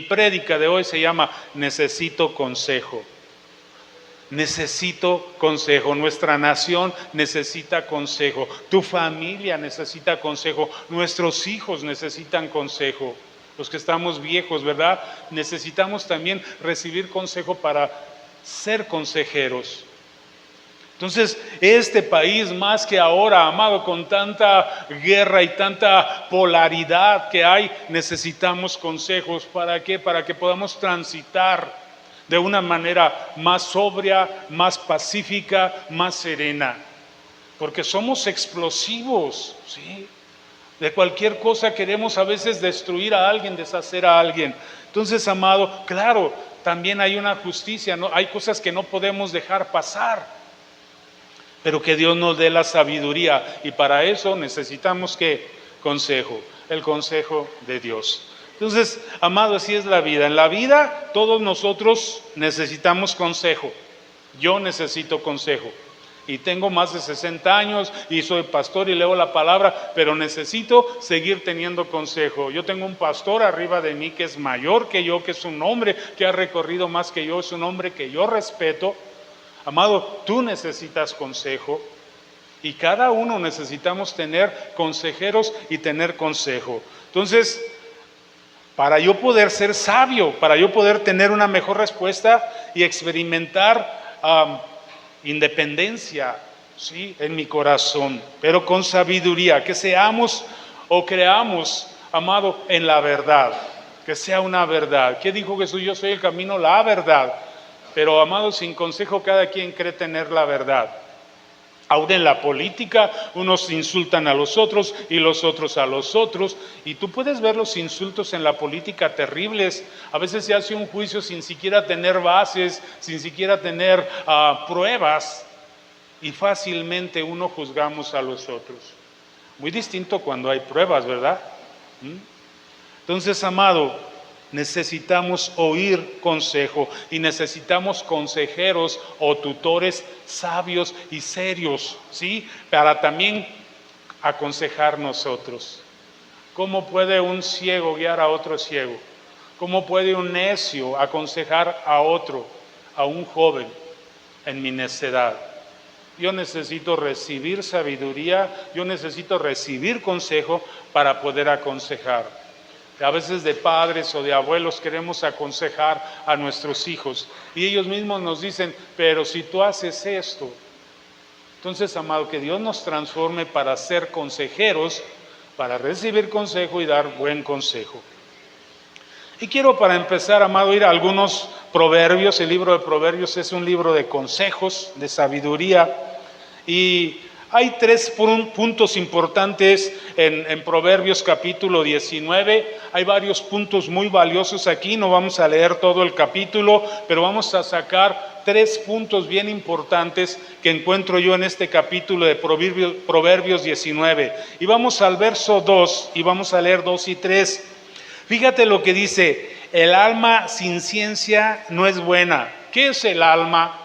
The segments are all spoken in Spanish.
prédica de hoy se llama Necesito consejo. Necesito consejo. Nuestra nación necesita consejo. Tu familia necesita consejo. Nuestros hijos necesitan consejo. Los que estamos viejos, ¿verdad? Necesitamos también recibir consejo para ser consejeros. Entonces, este país más que ahora, amado, con tanta guerra y tanta polaridad que hay, necesitamos consejos. ¿Para qué? Para que podamos transitar de una manera más sobria, más pacífica, más serena. Porque somos explosivos, ¿sí? De cualquier cosa queremos a veces destruir a alguien, deshacer a alguien. Entonces, amado, claro, también hay una justicia, ¿no? Hay cosas que no podemos dejar pasar. Pero que Dios nos dé la sabiduría, y para eso necesitamos ¿qué? Consejo, el consejo de Dios. Entonces, amado, así es la vida. En la vida todos nosotros necesitamos consejo. Yo necesito consejo. Y tengo más de 60 años y soy pastor y leo la palabra, pero necesito seguir teniendo consejo. Yo tengo un pastor arriba de mí que es mayor que yo, que es un hombre que ha recorrido más que yo, es un hombre que yo respeto. Amado, tú necesitas consejo y cada uno necesitamos tener consejeros y tener consejo. Entonces, para yo poder ser sabio, para yo poder tener una mejor respuesta y experimentar independencia, ¿sí? En mi corazón, pero con sabiduría, que seamos o creamos, amado, en la verdad, que sea una verdad. ¿Qué dijo Jesús? Yo soy el camino, la verdad. Pero, amados, sin consejo cada quien cree tener la verdad. Aún en la política, unos insultan a los otros y los otros a los otros. Y tú puedes ver los insultos en la política terribles. A veces se hace un juicio sin siquiera tener bases, sin siquiera tener pruebas. Y fácilmente uno juzgamos a los otros. Muy distinto cuando hay pruebas, ¿verdad? Entonces, amado, necesitamos oír consejo y necesitamos consejeros o tutores sabios y serios, ¿sí? Para también aconsejar nosotros. ¿Cómo puede un ciego guiar a otro ciego? ¿Cómo puede un necio aconsejar a otro, a un joven en mi necedad? Yo necesito recibir sabiduría, yo necesito recibir consejo para poder aconsejar. A veces de padres o de abuelos queremos aconsejar a nuestros hijos y ellos mismos nos dicen, pero si tú haces esto. Entonces, amado, que Dios nos transforme para ser consejeros, para recibir consejo y dar buen consejo. Y quiero para empezar, amado, ir a algunos proverbios. El libro de Proverbios es un libro de consejos, de sabiduría, y hay 3 puntos importantes en Proverbios capítulo 19. Hay varios puntos muy valiosos aquí, no vamos a leer todo el capítulo, pero vamos a sacar 3 puntos bien importantes que encuentro yo en este capítulo de Proverbios 19. Y vamos al verso 2 y vamos a leer 2 y 3. Fíjate lo que dice: el alma sin ciencia no es buena. ¿Qué es el alma?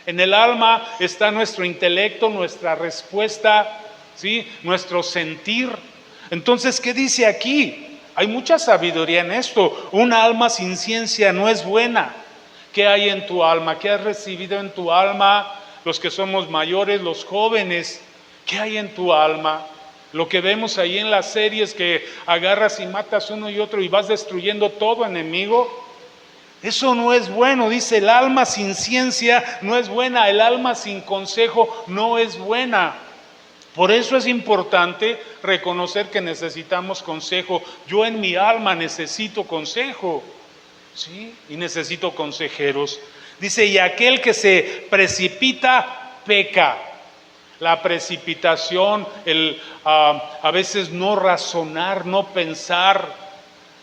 En el alma está nuestro intelecto, nuestra respuesta, ¿sí? Nuestro sentir. Entonces, ¿qué dice aquí? Hay mucha sabiduría en esto. Un alma sin ciencia no es buena. ¿Qué hay en tu alma? ¿Qué has recibido en tu alma? Los que somos mayores, los jóvenes, ¿qué hay en tu alma? Lo que vemos ahí en las series, que agarras y matas uno y otro y vas destruyendo todo enemigo. Eso no es bueno. Dice, el alma sin ciencia no es buena, el alma sin consejo no es buena. Por eso es importante reconocer que necesitamos consejo. Yo en mi alma necesito consejo, ¿sí? Y necesito consejeros. Dice, y aquel que se precipita, peca. La precipitación, a veces no razonar, no pensar,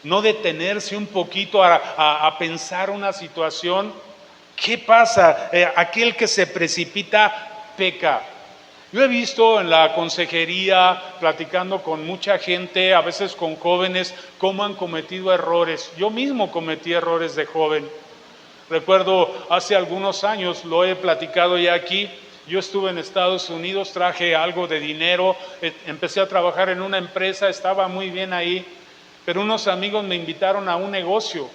no detenerse un poquito a pensar una situación. ¿Qué pasa? Aquel que se precipita, peca. Yo he visto en la consejería, platicando con mucha gente, a veces con jóvenes, cómo han cometido errores. Yo mismo cometí errores de joven. Recuerdo hace algunos años, lo he platicado ya aquí, yo estuve en Estados Unidos, traje algo de dinero, empecé a trabajar en una empresa, estaba muy bien ahí. Pero unos amigos me invitaron a un negocio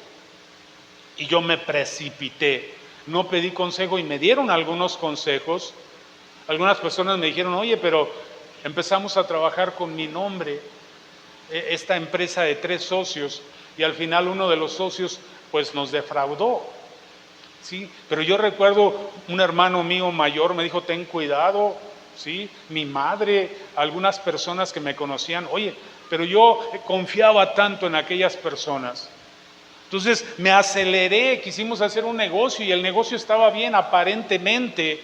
Y yo me precipité, no pedí consejo y me dieron algunos consejos. Algunas personas me dijeron, oye, pero empezamos a trabajar con mi nombre, esta empresa de 3 socios, y al final uno de los socios pues nos defraudó, ¿sí? Pero yo recuerdo un hermano mío mayor me dijo, ten cuidado, ¿sí? Mi madre, algunas personas que me conocían, oye, pero yo confiaba tanto en aquellas personas. Entonces me aceleré, quisimos hacer un negocio y el negocio estaba bien aparentemente.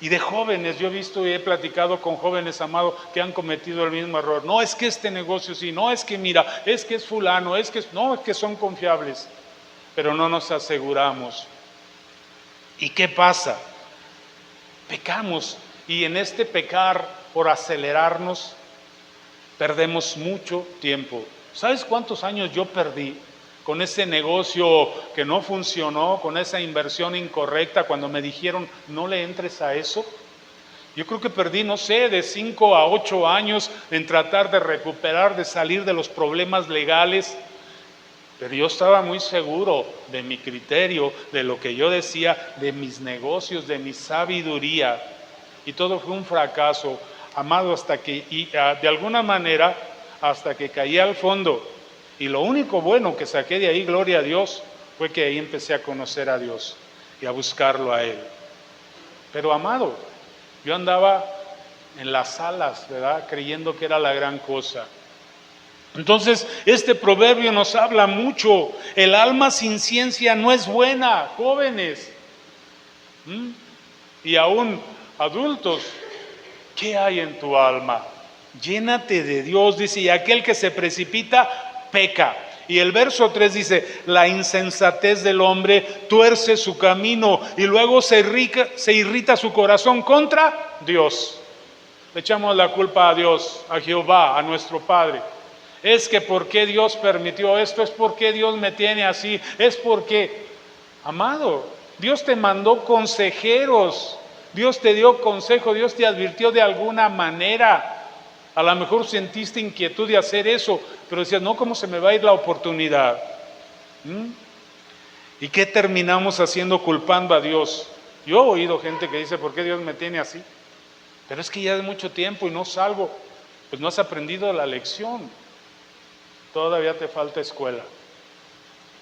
Y de jóvenes, yo he visto y he platicado con jóvenes, amado, que han cometido el mismo error. No es que este negocio sí, no es que mira, es que es fulano, no, es que son confiables, pero no nos aseguramos. ¿Y qué pasa? Pecamos y en este pecar, por acelerarnos, perdemos mucho tiempo. ¿Sabes cuántos años yo perdí con ese negocio que no funcionó, con esa inversión incorrecta, cuando me dijeron no le entres a eso? Yo creo que perdí, no sé, de 5 a 8 años en tratar de recuperar, de salir de los problemas legales, pero yo estaba muy seguro de mi criterio, de lo que yo decía, de mis negocios, de mi sabiduría, y todo fue un fracaso, amado, hasta que, de alguna manera, hasta que caí al fondo. Y lo único bueno que saqué de ahí, gloria a Dios, fue que ahí empecé a conocer a Dios y a buscarlo a Él. Pero amado, yo andaba en las alas, ¿verdad? Creyendo que era la gran cosa. Entonces, este proverbio nos habla mucho. El alma sin ciencia no es buena, jóvenes. Y aún adultos, ¿qué hay en tu alma? Llénate de Dios, dice, y aquel que se precipita, peca. Y el verso 3 dice, la insensatez del hombre tuerce su camino y luego se irrita su corazón contra Dios. Le echamos la culpa a Dios, a Jehová, a nuestro Padre. Es que ¿por qué Dios permitió esto? Es porque Dios me tiene así. Es porque, amado, Dios te mandó consejeros. Dios te dio consejo, Dios te advirtió de alguna manera. A lo mejor sentiste inquietud de hacer eso, pero decías, no, ¿cómo se me va a ir la oportunidad? ¿Y qué terminamos haciendo? Culpando a Dios. Yo he oído gente que dice, ¿por qué Dios me tiene así? Pero es que ya es mucho tiempo y no salgo. Pues no has aprendido la lección. Todavía te falta escuela.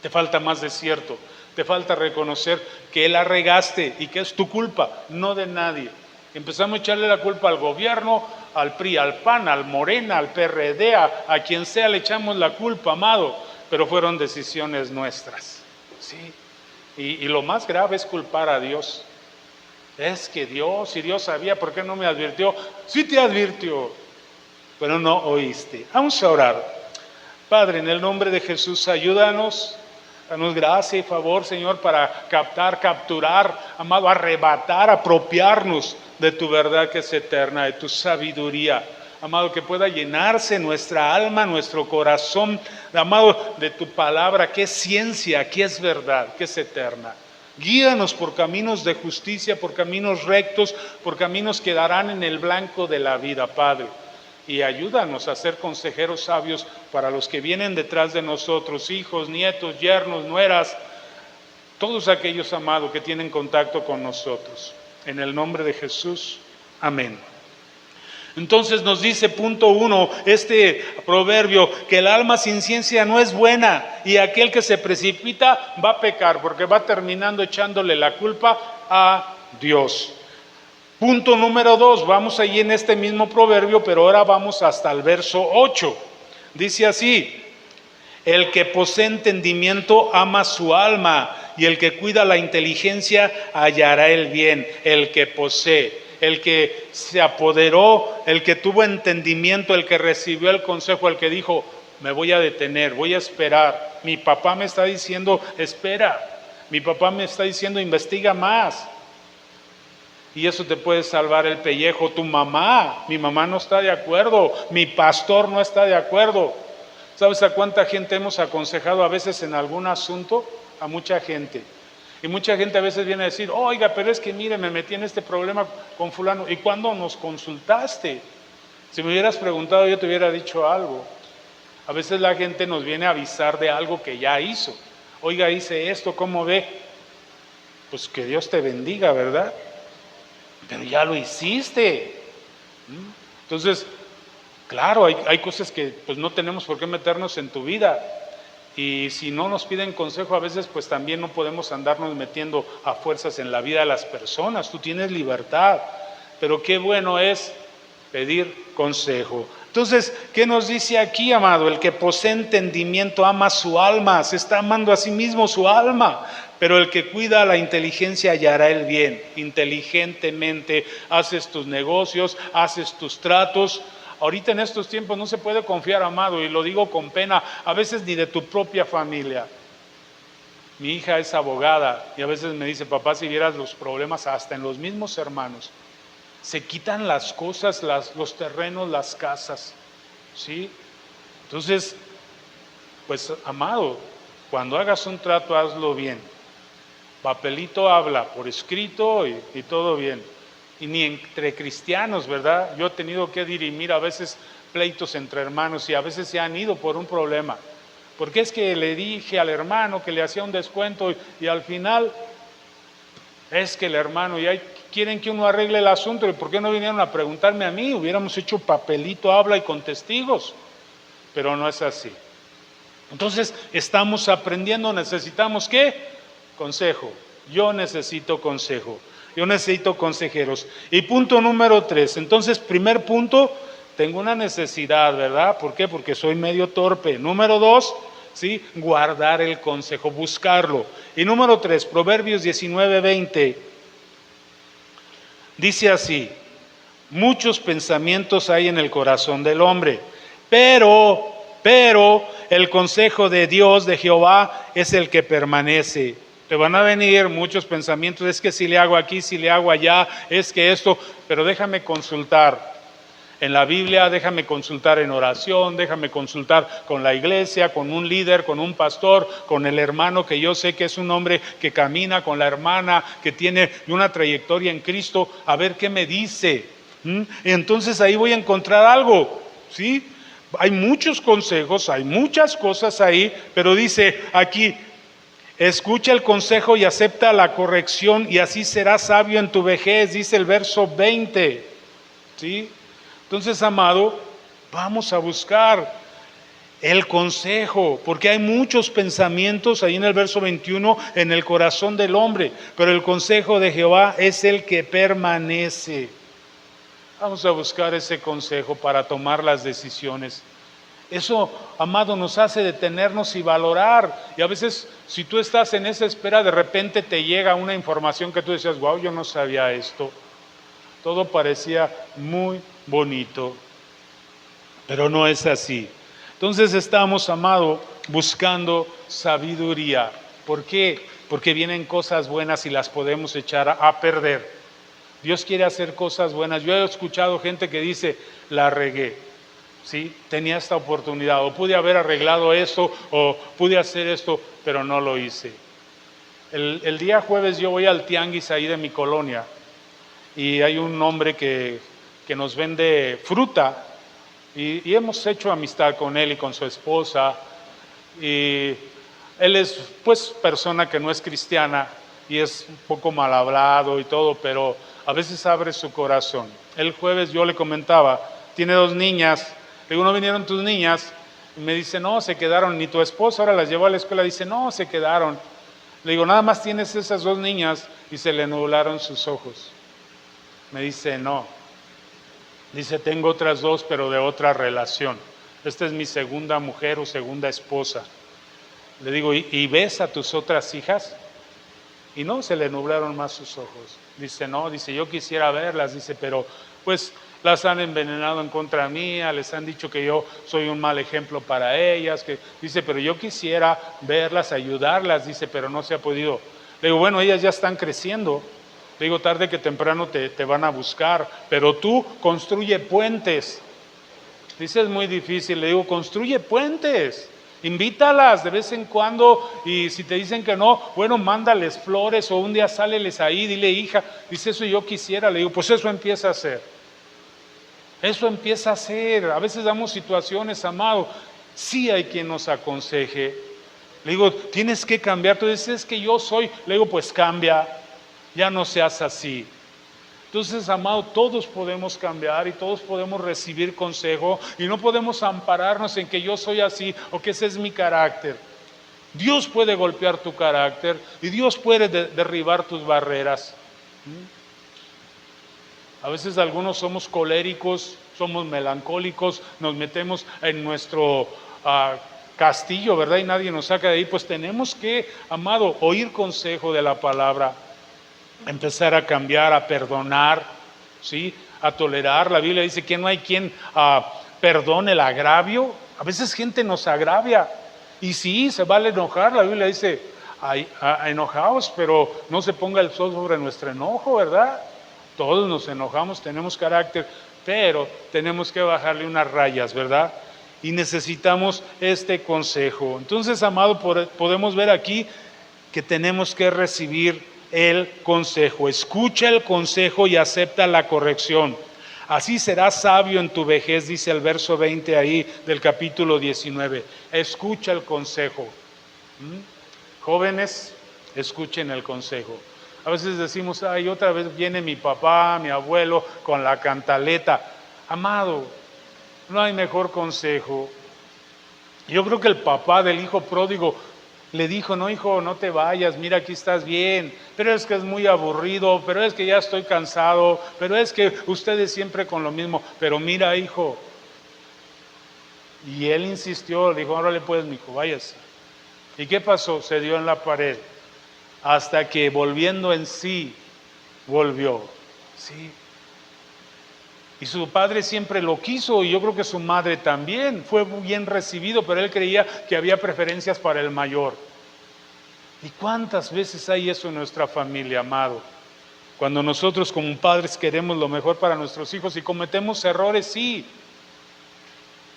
Te falta más desierto. Te falta reconocer que la regaste y que es tu culpa, no de nadie. Empezamos a echarle la culpa al gobierno, al PRI, al PAN, al Morena, al PRD, a quien sea le echamos la culpa, amado, pero fueron decisiones nuestras, ¿sí? Y lo más grave es culpar a Dios. Es que Dios, si Dios sabía, ¿por qué no me advirtió? Sí te advirtió, pero no oíste. Vamos a orar. Padre, en el nombre de Jesús, ayúdanos. Danos gracia y favor, Señor, para capturar, amado, arrebatar, apropiarnos de tu verdad que es eterna, de tu sabiduría. Amado, que pueda llenarse nuestra alma, nuestro corazón, amado, de tu palabra, que es ciencia, que es verdad, que es eterna. Guíanos por caminos de justicia, por caminos rectos, por caminos que darán en el blanco de la vida, Padre. Y ayúdanos a ser consejeros sabios para los que vienen detrás de nosotros, hijos, nietos, yernos, nueras, todos aquellos, amados, que tienen contacto con nosotros. En el nombre de Jesús, amén. Entonces nos dice, punto 1, este proverbio, que el alma sin ciencia no es buena y aquel que se precipita va a pecar, porque va terminando echándole la culpa a Dios. Punto número 2, vamos ahí en este mismo proverbio, pero ahora vamos hasta el verso 8. Dice así, el que posee entendimiento ama su alma, y el que cuida la inteligencia hallará el bien. El que posee, el que se apoderó, el que tuvo entendimiento, el que recibió el consejo, el que dijo, me voy a detener, voy a esperar. Mi papá me está diciendo, espera. Mi papá me está diciendo, investiga más. Y eso te puede salvar el pellejo. Tu mamá, mi mamá no está de acuerdo, mi pastor no está de acuerdo. ¿Sabes a cuánta gente hemos aconsejado a veces en algún asunto? A mucha gente. Y mucha gente a veces viene a decir, oiga, pero es que mire, me metí en este problema con fulano. ¿Y cuándo nos consultaste? Si me hubieras preguntado, yo te hubiera dicho algo. A veces la gente nos viene a avisar de algo que ya hizo. Oiga, hice esto, ¿cómo ve? Pues que Dios te bendiga, ¿verdad? Pero ya lo hiciste. Entonces, claro, hay cosas que pues no tenemos por qué meternos en tu vida. Y si no nos piden consejo, a veces pues también no podemos andarnos metiendo a fuerzas en la vida de las personas. Tú tienes libertad, pero qué bueno es pedir consejo. Entonces, ¿qué nos dice aquí, amado? El que posee entendimiento ama su alma, se está amando a sí mismo su alma, pero el que cuida la inteligencia hallará el bien. Inteligentemente haces tus negocios, haces tus tratos. Ahorita en estos tiempos no se puede confiar, amado, y lo digo con pena, a veces ni de tu propia familia. Mi hija es abogada y a veces me dice, papá, si vieras los problemas hasta en los mismos hermanos. Se quitan las cosas, los terrenos, las casas, ¿sí? Entonces, pues, amado, cuando hagas un trato, hazlo bien. Papelito habla por escrito y todo bien. Y ni entre cristianos, ¿verdad? Yo he tenido que dirimir a veces pleitos entre hermanos y a veces se han ido por un problema. Porque es que le dije al hermano que le hacía un descuento y al final es que el hermano y quieren que uno arregle el asunto. ¿Y por qué no vinieron a preguntarme a mí? Hubiéramos hecho papelito, habla y con testigos. Pero no es así. Entonces estamos aprendiendo, necesitamos ¿qué? Consejo. Yo necesito consejo. Yo necesito consejeros. Y punto número 3. Entonces, primer punto, tengo una necesidad, ¿verdad? ¿Por qué? Porque soy medio torpe. Número 2, ¿sí? Guardar el consejo, buscarlo. Y número 3, Proverbios 19:20. Dice así: muchos pensamientos hay en el corazón del hombre, pero el consejo de Dios, de Jehová, es el que permanece. Te van a venir muchos pensamientos, es que si le hago aquí, si le hago allá, es que esto, pero déjame consultar en la Biblia, déjame consultar en oración, déjame consultar con la iglesia, con un líder, con un pastor, con el hermano que yo sé que es un hombre que camina, con la hermana que tiene una trayectoria en Cristo, a ver qué me dice. Entonces ahí voy a encontrar algo, ¿sí? Hay muchos consejos, hay muchas cosas ahí, pero dice aquí: escucha el consejo y acepta la corrección y así serás sabio en tu vejez, dice el verso 20, ¿sí? Entonces, amado, vamos a buscar el consejo, porque hay muchos pensamientos ahí en el verso 21 en el corazón del hombre, pero el consejo de Jehová es el que permanece. Vamos a buscar ese consejo para tomar las decisiones. Eso, amado, nos hace detenernos y valorar. Y a veces, si tú estás en esa espera, de repente te llega una información que tú decías, wow, yo no sabía esto. Todo parecía muy bonito, pero no es así. Entonces estamos, amado, buscando sabiduría. ¿Por qué? Porque vienen cosas buenas y las podemos echar a perder. Dios quiere hacer cosas buenas. Yo he escuchado gente que dice, la regué. ¿Sí? Tenía esta oportunidad, o pude haber arreglado esto, o pude hacer esto, pero no lo hice. El día jueves yo voy al tianguis ahí de mi colonia, y hay un hombre que nos vende fruta, y hemos hecho amistad con él y con su esposa, y él es pues persona que no es cristiana, y es un poco mal hablado y todo, pero a veces abre su corazón. El jueves yo le comentaba, tiene 2 niñas. Le digo, ¿no vinieron tus niñas? Y me dice, no, se quedaron. Ni tu esposa ahora las llevó a la escuela. Dice, no, se quedaron. Le digo, nada más tienes esas 2 niñas. Y se le nublaron sus ojos. Me dice, no. Dice, tengo otras 2, pero de otra relación. Esta es mi segunda mujer o segunda esposa. Le digo, ¿y ves a tus otras hijas? Y no, se le nublaron más sus ojos. Dice, no, dice, yo quisiera verlas. Dice, pero pues las han envenenado en contra mía, les han dicho que yo soy un mal ejemplo para ellas, dice, pero yo quisiera verlas, ayudarlas, dice, pero no se ha podido. Le digo, bueno, ellas ya están creciendo, le digo, tarde que temprano te van a buscar, pero tú construye puentes. Dice, es muy difícil. Le digo, construye puentes, invítalas de vez en cuando, y si te dicen que no, bueno, mándales flores, o un día sáleles ahí, dile, hija, dice, eso yo quisiera. Le digo, pues eso empieza a hacer. Eso empieza a ser. A veces damos situaciones, amado. Sí hay quien nos aconseje, Le digo, tienes que cambiar. Tú dices, es que yo soy. Le digo, pues cambia, ya no seas así. Entonces, amado, todos podemos cambiar y todos podemos recibir consejo y no podemos ampararnos en que yo soy así o que ese es mi carácter. Dios puede golpear tu carácter y Dios puede derribar tus barreras. A veces algunos somos coléricos, somos melancólicos, nos metemos en nuestro castillo, ¿verdad? Y nadie nos saca de ahí. Pues tenemos que, amado, oír consejo de la palabra, empezar a cambiar, a perdonar, ¿sí? A tolerar. La Biblia dice que no hay quien perdone el agravio. A veces gente nos agravia y sí, se vale enojar. La Biblia dice, enojaos, pero no se ponga el sol sobre nuestro enojo, ¿verdad? Todos nos enojamos, tenemos carácter, pero tenemos que bajarle unas rayas, ¿verdad? Y necesitamos este consejo. Entonces, amado, podemos ver aquí que tenemos que recibir el consejo. Escucha el consejo y acepta la corrección. Así serás sabio en tu vejez, dice el verso 20 ahí del capítulo 19. Escucha el consejo. Jóvenes, escuchen el consejo. A veces decimos, ay, otra vez viene mi papá, mi abuelo con la cantaleta. Amado, no hay mejor consejo. Yo creo que el papá del hijo pródigo le dijo, no, hijo, no te vayas, mira, aquí estás bien, pero es que es muy aburrido, pero es que ya estoy cansado, pero es que ustedes siempre con lo mismo, pero mira, hijo. Y él insistió, le dijo, órale pues, mi hijo, váyase. ¿Y qué pasó? Se dio en la pared, hasta que volviendo en sí, volvió, ¿sí? Y su padre siempre lo quiso y yo creo que su madre también. Fue bien recibido, pero él creía que había preferencias para el mayor. ¿Y cuántas veces hay eso en nuestra familia, amado? Cuando nosotros como padres queremos lo mejor para nuestros hijos y cometemos errores, sí.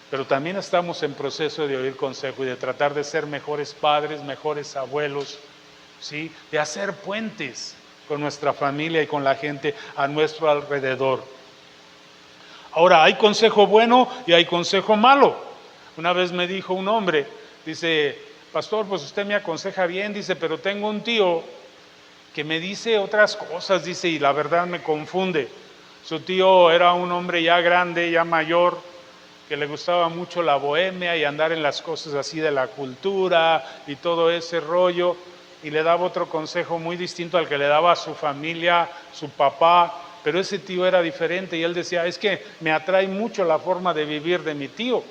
Pero también estamos en proceso de oír consejo y de tratar de ser mejores padres, mejores abuelos, ¿sí? De hacer puentes con nuestra familia y con la gente a nuestro alrededor. Ahora, hay consejo bueno y hay consejo malo. Una vez me dijo un hombre, dice, pastor, pues usted me aconseja bien, dice, pero tengo un tío que me dice otras cosas, dice, y la verdad me confunde. Su tío era un hombre ya grande, ya mayor, que le gustaba mucho la bohemia y andar en las cosas así de la cultura y todo ese rollo, y le daba otro consejo muy distinto al que le daba a su familia, su papá. Pero ese tío era diferente y él decía, es que me atrae mucho la forma de vivir de mi tío.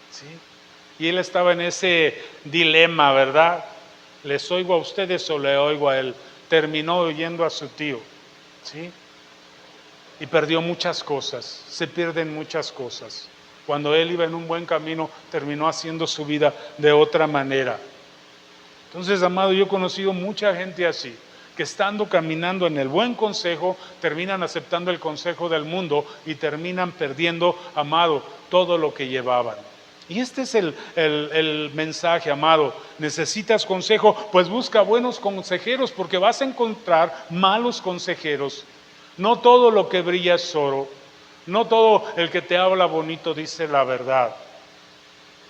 ¿Sí? Y él estaba en ese dilema, ¿verdad? ¿Les oigo a ustedes o le oigo a él? Terminó oyendo a su tío. ¿Sí? Y perdió muchas cosas, se pierden muchas cosas. Cuando él iba en un buen camino, terminó haciendo su vida de otra manera. Entonces, amado, yo he conocido mucha gente así, que estando caminando en el buen consejo, terminan aceptando el consejo del mundo y terminan perdiendo, amado, todo lo que llevaban. Y este es el mensaje, amado. ¿Necesitas consejo? Pues busca buenos consejeros, porque vas a encontrar malos consejeros. No todo lo que brilla es oro. No todo el que te habla bonito dice la verdad.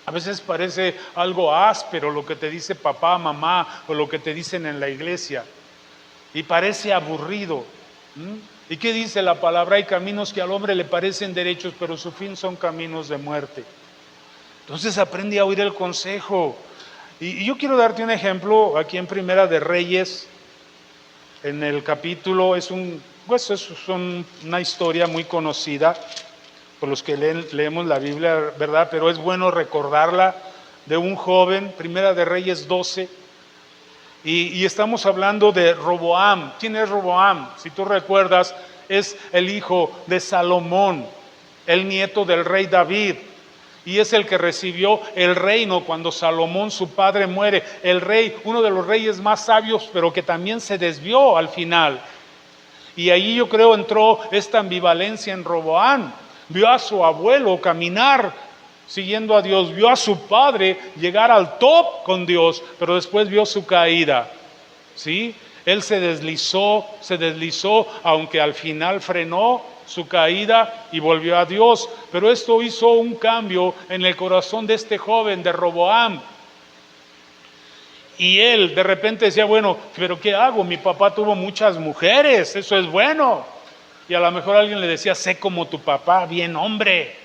A veces parece algo áspero lo que te dice papá, mamá, o lo que te dicen en la iglesia. Y parece aburrido. ¿Y qué dice la palabra? Hay caminos que al hombre le parecen derechos, pero su fin son caminos de muerte. Entonces aprende a oír el consejo. Y yo quiero darte un ejemplo aquí en Primera de Reyes, en el capítulo, es una historia muy conocida por los que leemos la Biblia, ¿verdad? Pero es bueno recordarla, de un joven, Primera de Reyes 12. Y estamos hablando de Roboam. ¿Quién es Roboam? Si tú recuerdas, es el hijo de Salomón, el nieto del rey David. Y es el que recibió el reino cuando Salomón, su padre, muere. El rey, uno de los reyes más sabios, pero que también se desvió al final. Y ahí yo creo entró esta ambivalencia en Roboam. Vio a su abuelo caminar siguiendo a Dios, vio a su padre llegar al top con Dios, pero después vio su caída, ¿sí? Él se deslizó, aunque al final frenó su caída y volvió a Dios. Pero esto hizo un cambio en el corazón de este joven, de Roboam. Y él de repente decía, bueno, pero ¿qué hago? Mi papá tuvo muchas mujeres, eso es bueno. Y a lo mejor alguien le decía, sé como tu papá, bien hombre.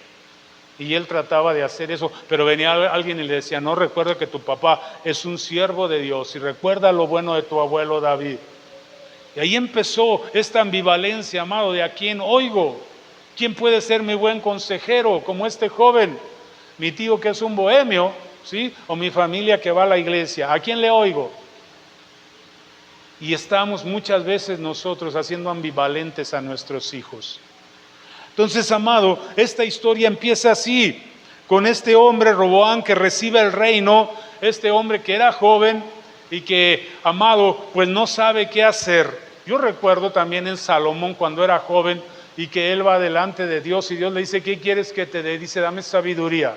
Y él trataba de hacer eso, pero venía alguien y le decía, no, recuerda que tu papá es un siervo de Dios y recuerda lo bueno de tu abuelo David. Y ahí empezó esta ambivalencia, amado, de a quién oigo. ¿Quién puede ser mi buen consejero como este joven? Mi tío que es un bohemio, ¿sí? O mi familia que va a la iglesia. ¿A quién le oigo? Y estamos muchas veces nosotros haciendo ambivalentes a nuestros hijos. Entonces, amado, esta historia empieza así, con este hombre Roboam que recibe el reino, este hombre que era joven y que, amado, pues no sabe qué hacer. Yo recuerdo también en Salomón cuando era joven y que él va delante de Dios y Dios le dice, ¿qué quieres que te dé? Dice, dame sabiduría.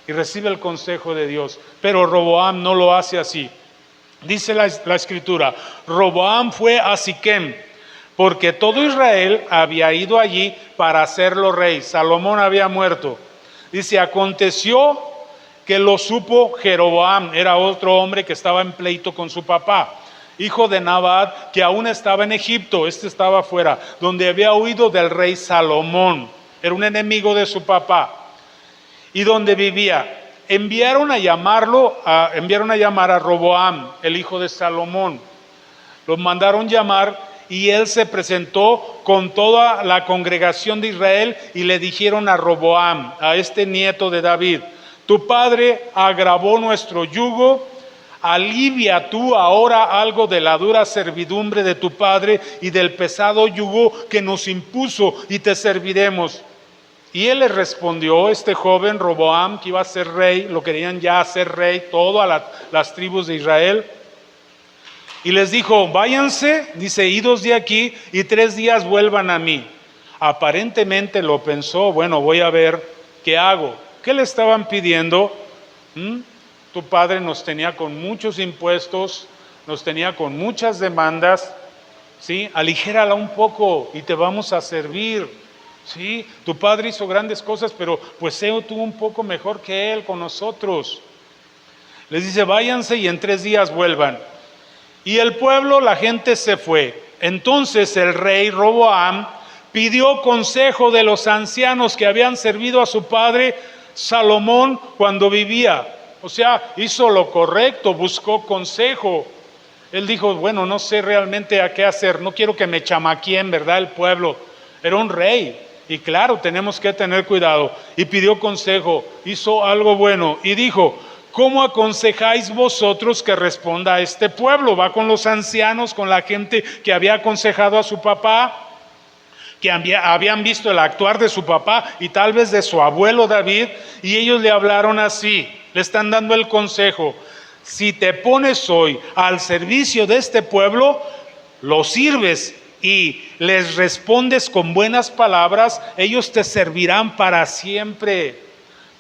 Y recibe el consejo de Dios. Pero Roboam no lo hace así. Dice la escritura, Roboam fue a Siquem, porque todo Israel había ido allí para hacerlo rey. Salomón había muerto. Dice, aconteció que lo supo Jeroboam, era otro hombre que estaba en pleito con su papá, hijo de Nabat, que aún estaba en Egipto, estaba afuera, donde había huido del rey Salomón, era un enemigo de su papá, y donde vivía. Enviaron a llamar a Roboam, el hijo de Salomón. Lo mandaron llamar y él se presentó con toda la congregación de Israel y le dijeron a Roboam, a este nieto de David, tu padre agravó nuestro yugo, alivia tú ahora algo de la dura servidumbre de tu padre y del pesado yugo que nos impuso y te serviremos. Y él le respondió, este joven Roboam, que iba a ser rey, lo querían ya hacer rey, todas las tribus de Israel. Y les dijo, váyanse, dice, idos de aquí y 3 días vuelvan a mí. Aparentemente lo pensó, bueno, voy a ver qué hago. ¿Qué le estaban pidiendo? Tu padre nos tenía con muchos impuestos, nos tenía con muchas demandas, ¿sí? Aligérala un poco y te vamos a servir. Sí, tu padre hizo grandes cosas, pero pues tuvo un poco mejor que él con nosotros. Les dice, váyanse y en 3 días vuelvan. Y el pueblo, la gente se fue. Entonces el rey Roboam pidió consejo de los ancianos que habían servido a su padre Salomón cuando vivía. O sea, hizo lo correcto, buscó consejo. Él dijo, bueno, no sé realmente a qué hacer, no quiero que me chamaqueen, ¿verdad? El pueblo era un rey. Y claro, tenemos que tener cuidado. Y pidió consejo, hizo algo bueno y dijo, ¿cómo aconsejáis vosotros que responda a este pueblo? Va con los ancianos, con la gente que había aconsejado a su papá, que habían visto el actuar de su papá y tal vez de su abuelo David, y ellos le hablaron así, le están dando el consejo. Si te pones hoy al servicio de este pueblo, lo sirves y les respondes con buenas palabras, ellos te servirán para siempre,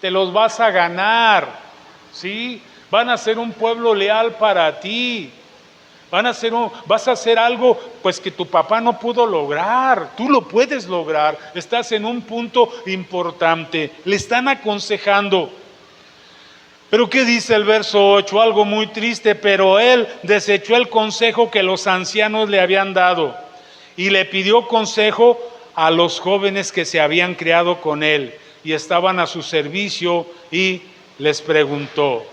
te los vas a ganar, ¿sí? Van a ser un pueblo leal para ti, vas a hacer algo pues que tu papá no pudo lograr, tú lo puedes lograr, estás en un punto importante, le están aconsejando. Pero ¿qué dice el verso 8? Algo muy triste, pero él desechó el consejo que los ancianos le habían dado y le pidió consejo a los jóvenes que se habían criado con él y estaban a su servicio y les preguntó.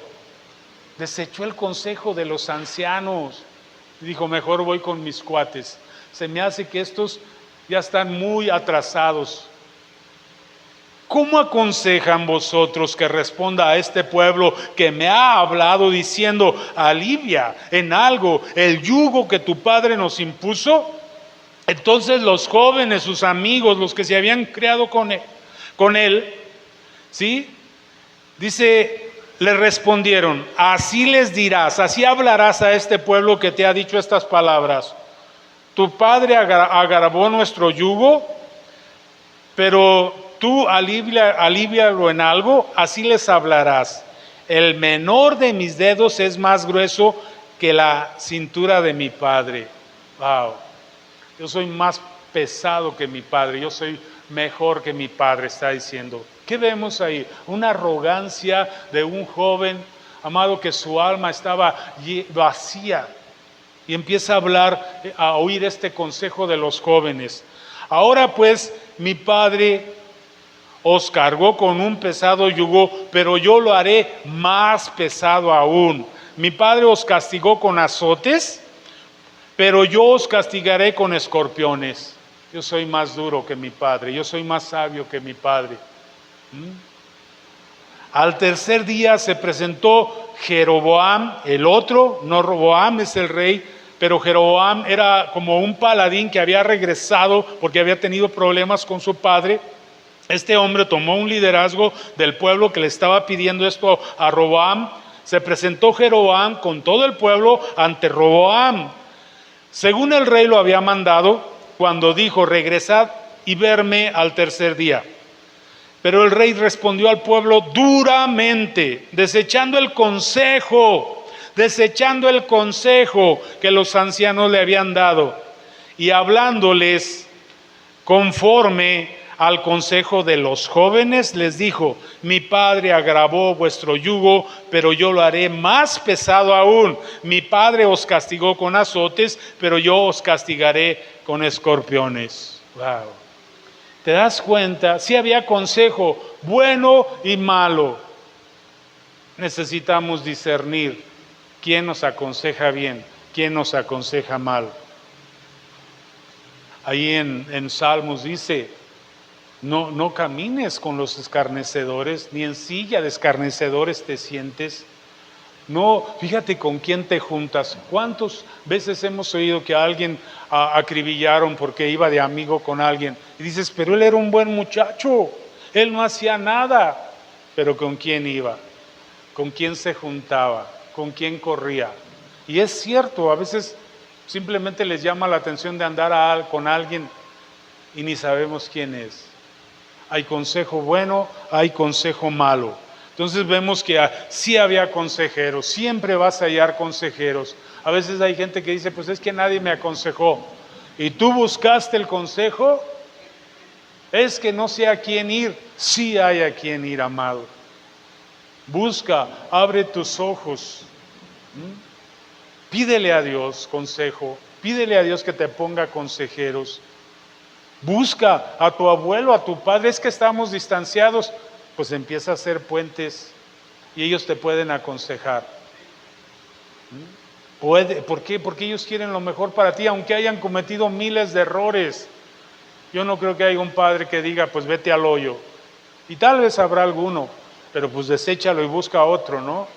Desechó el consejo de los ancianos. Dijo, mejor voy con mis cuates. Se me hace que estos ya están muy atrasados. ¿Cómo aconsejan vosotros que responda a este pueblo que me ha hablado diciendo, alivia en algo el yugo que tu padre nos impuso? Entonces los jóvenes, sus amigos, los que se habían criado con él, ¿sí? Dice, le respondieron, así les dirás, así hablarás a este pueblo que te ha dicho estas palabras. Tu padre agravó nuestro yugo, pero tú alívialo en algo, así les hablarás. El menor de mis dedos es más grueso que la cintura de mi padre. Wow. Yo soy más pesado que mi padre, yo soy mejor que mi padre, está diciendo. ¿Qué vemos ahí? Una arrogancia de un joven amado, que su alma estaba vacía. Y empieza a hablar, a oír este consejo de los jóvenes. Ahora pues, mi padre os cargó con un pesado yugo, pero yo lo haré más pesado aún. Mi padre os castigó con azotes, pero yo os castigaré con escorpiones. Yo soy más duro que mi padre, yo soy más sabio que mi padre. Al tercer día se presentó Jeroboam, el otro, no Roboam es el rey, pero Jeroboam era como un paladín que había regresado porque había tenido problemas con su padre. Este hombre tomó un liderazgo del pueblo que le estaba pidiendo esto a Roboam. Se presentó Jeroboam con todo el pueblo ante Roboam, según el rey lo había mandado, cuando dijo: regresad y verme al tercer día. Pero el rey respondió al pueblo duramente, desechando el consejo que los ancianos le habían dado, y hablándoles conforme al consejo de los jóvenes, les dijo: mi padre agravó vuestro yugo, pero yo lo haré más pesado aún. Mi padre os castigó con azotes, pero yo os castigaré con escorpiones. Wow. ¿Te das cuenta? Sí había consejo, bueno y malo. Necesitamos discernir quién nos aconseja bien, quién nos aconseja mal. Ahí en Salmos dice: no camines con los escarnecedores, ni en silla de escarnecedores te sientes. No, fíjate con quién te juntas. ¿Cuántas veces hemos oído que a alguien acribillaron porque iba de amigo con alguien? Y dices: pero él era un buen muchacho, él no hacía nada. Pero ¿con quién iba? ¿Con quién se juntaba? ¿Con quién corría? Y es cierto, a veces simplemente les llama la atención de andar con alguien y ni sabemos quién es. Hay consejo bueno, hay consejo malo. Entonces vemos que sí había consejeros, siempre vas a hallar consejeros. A veces hay gente que dice: pues es que nadie me aconsejó. ¿Y tú buscaste el consejo? Es que no sé a quién ir. Sí hay a quién ir, amado. Busca, abre tus ojos. Pídele a Dios consejo, pídele a Dios que te ponga consejeros. Busca a tu abuelo, a tu padre. Es que estamos distanciados, pues empieza a hacer puentes y ellos te pueden aconsejar. ¿Por qué? Porque ellos quieren lo mejor para ti, aunque hayan cometido miles de errores. Yo no creo que haya un padre que diga: pues vete al hoyo. Y tal vez habrá alguno, pero pues deséchalo y busca a otro, ¿no?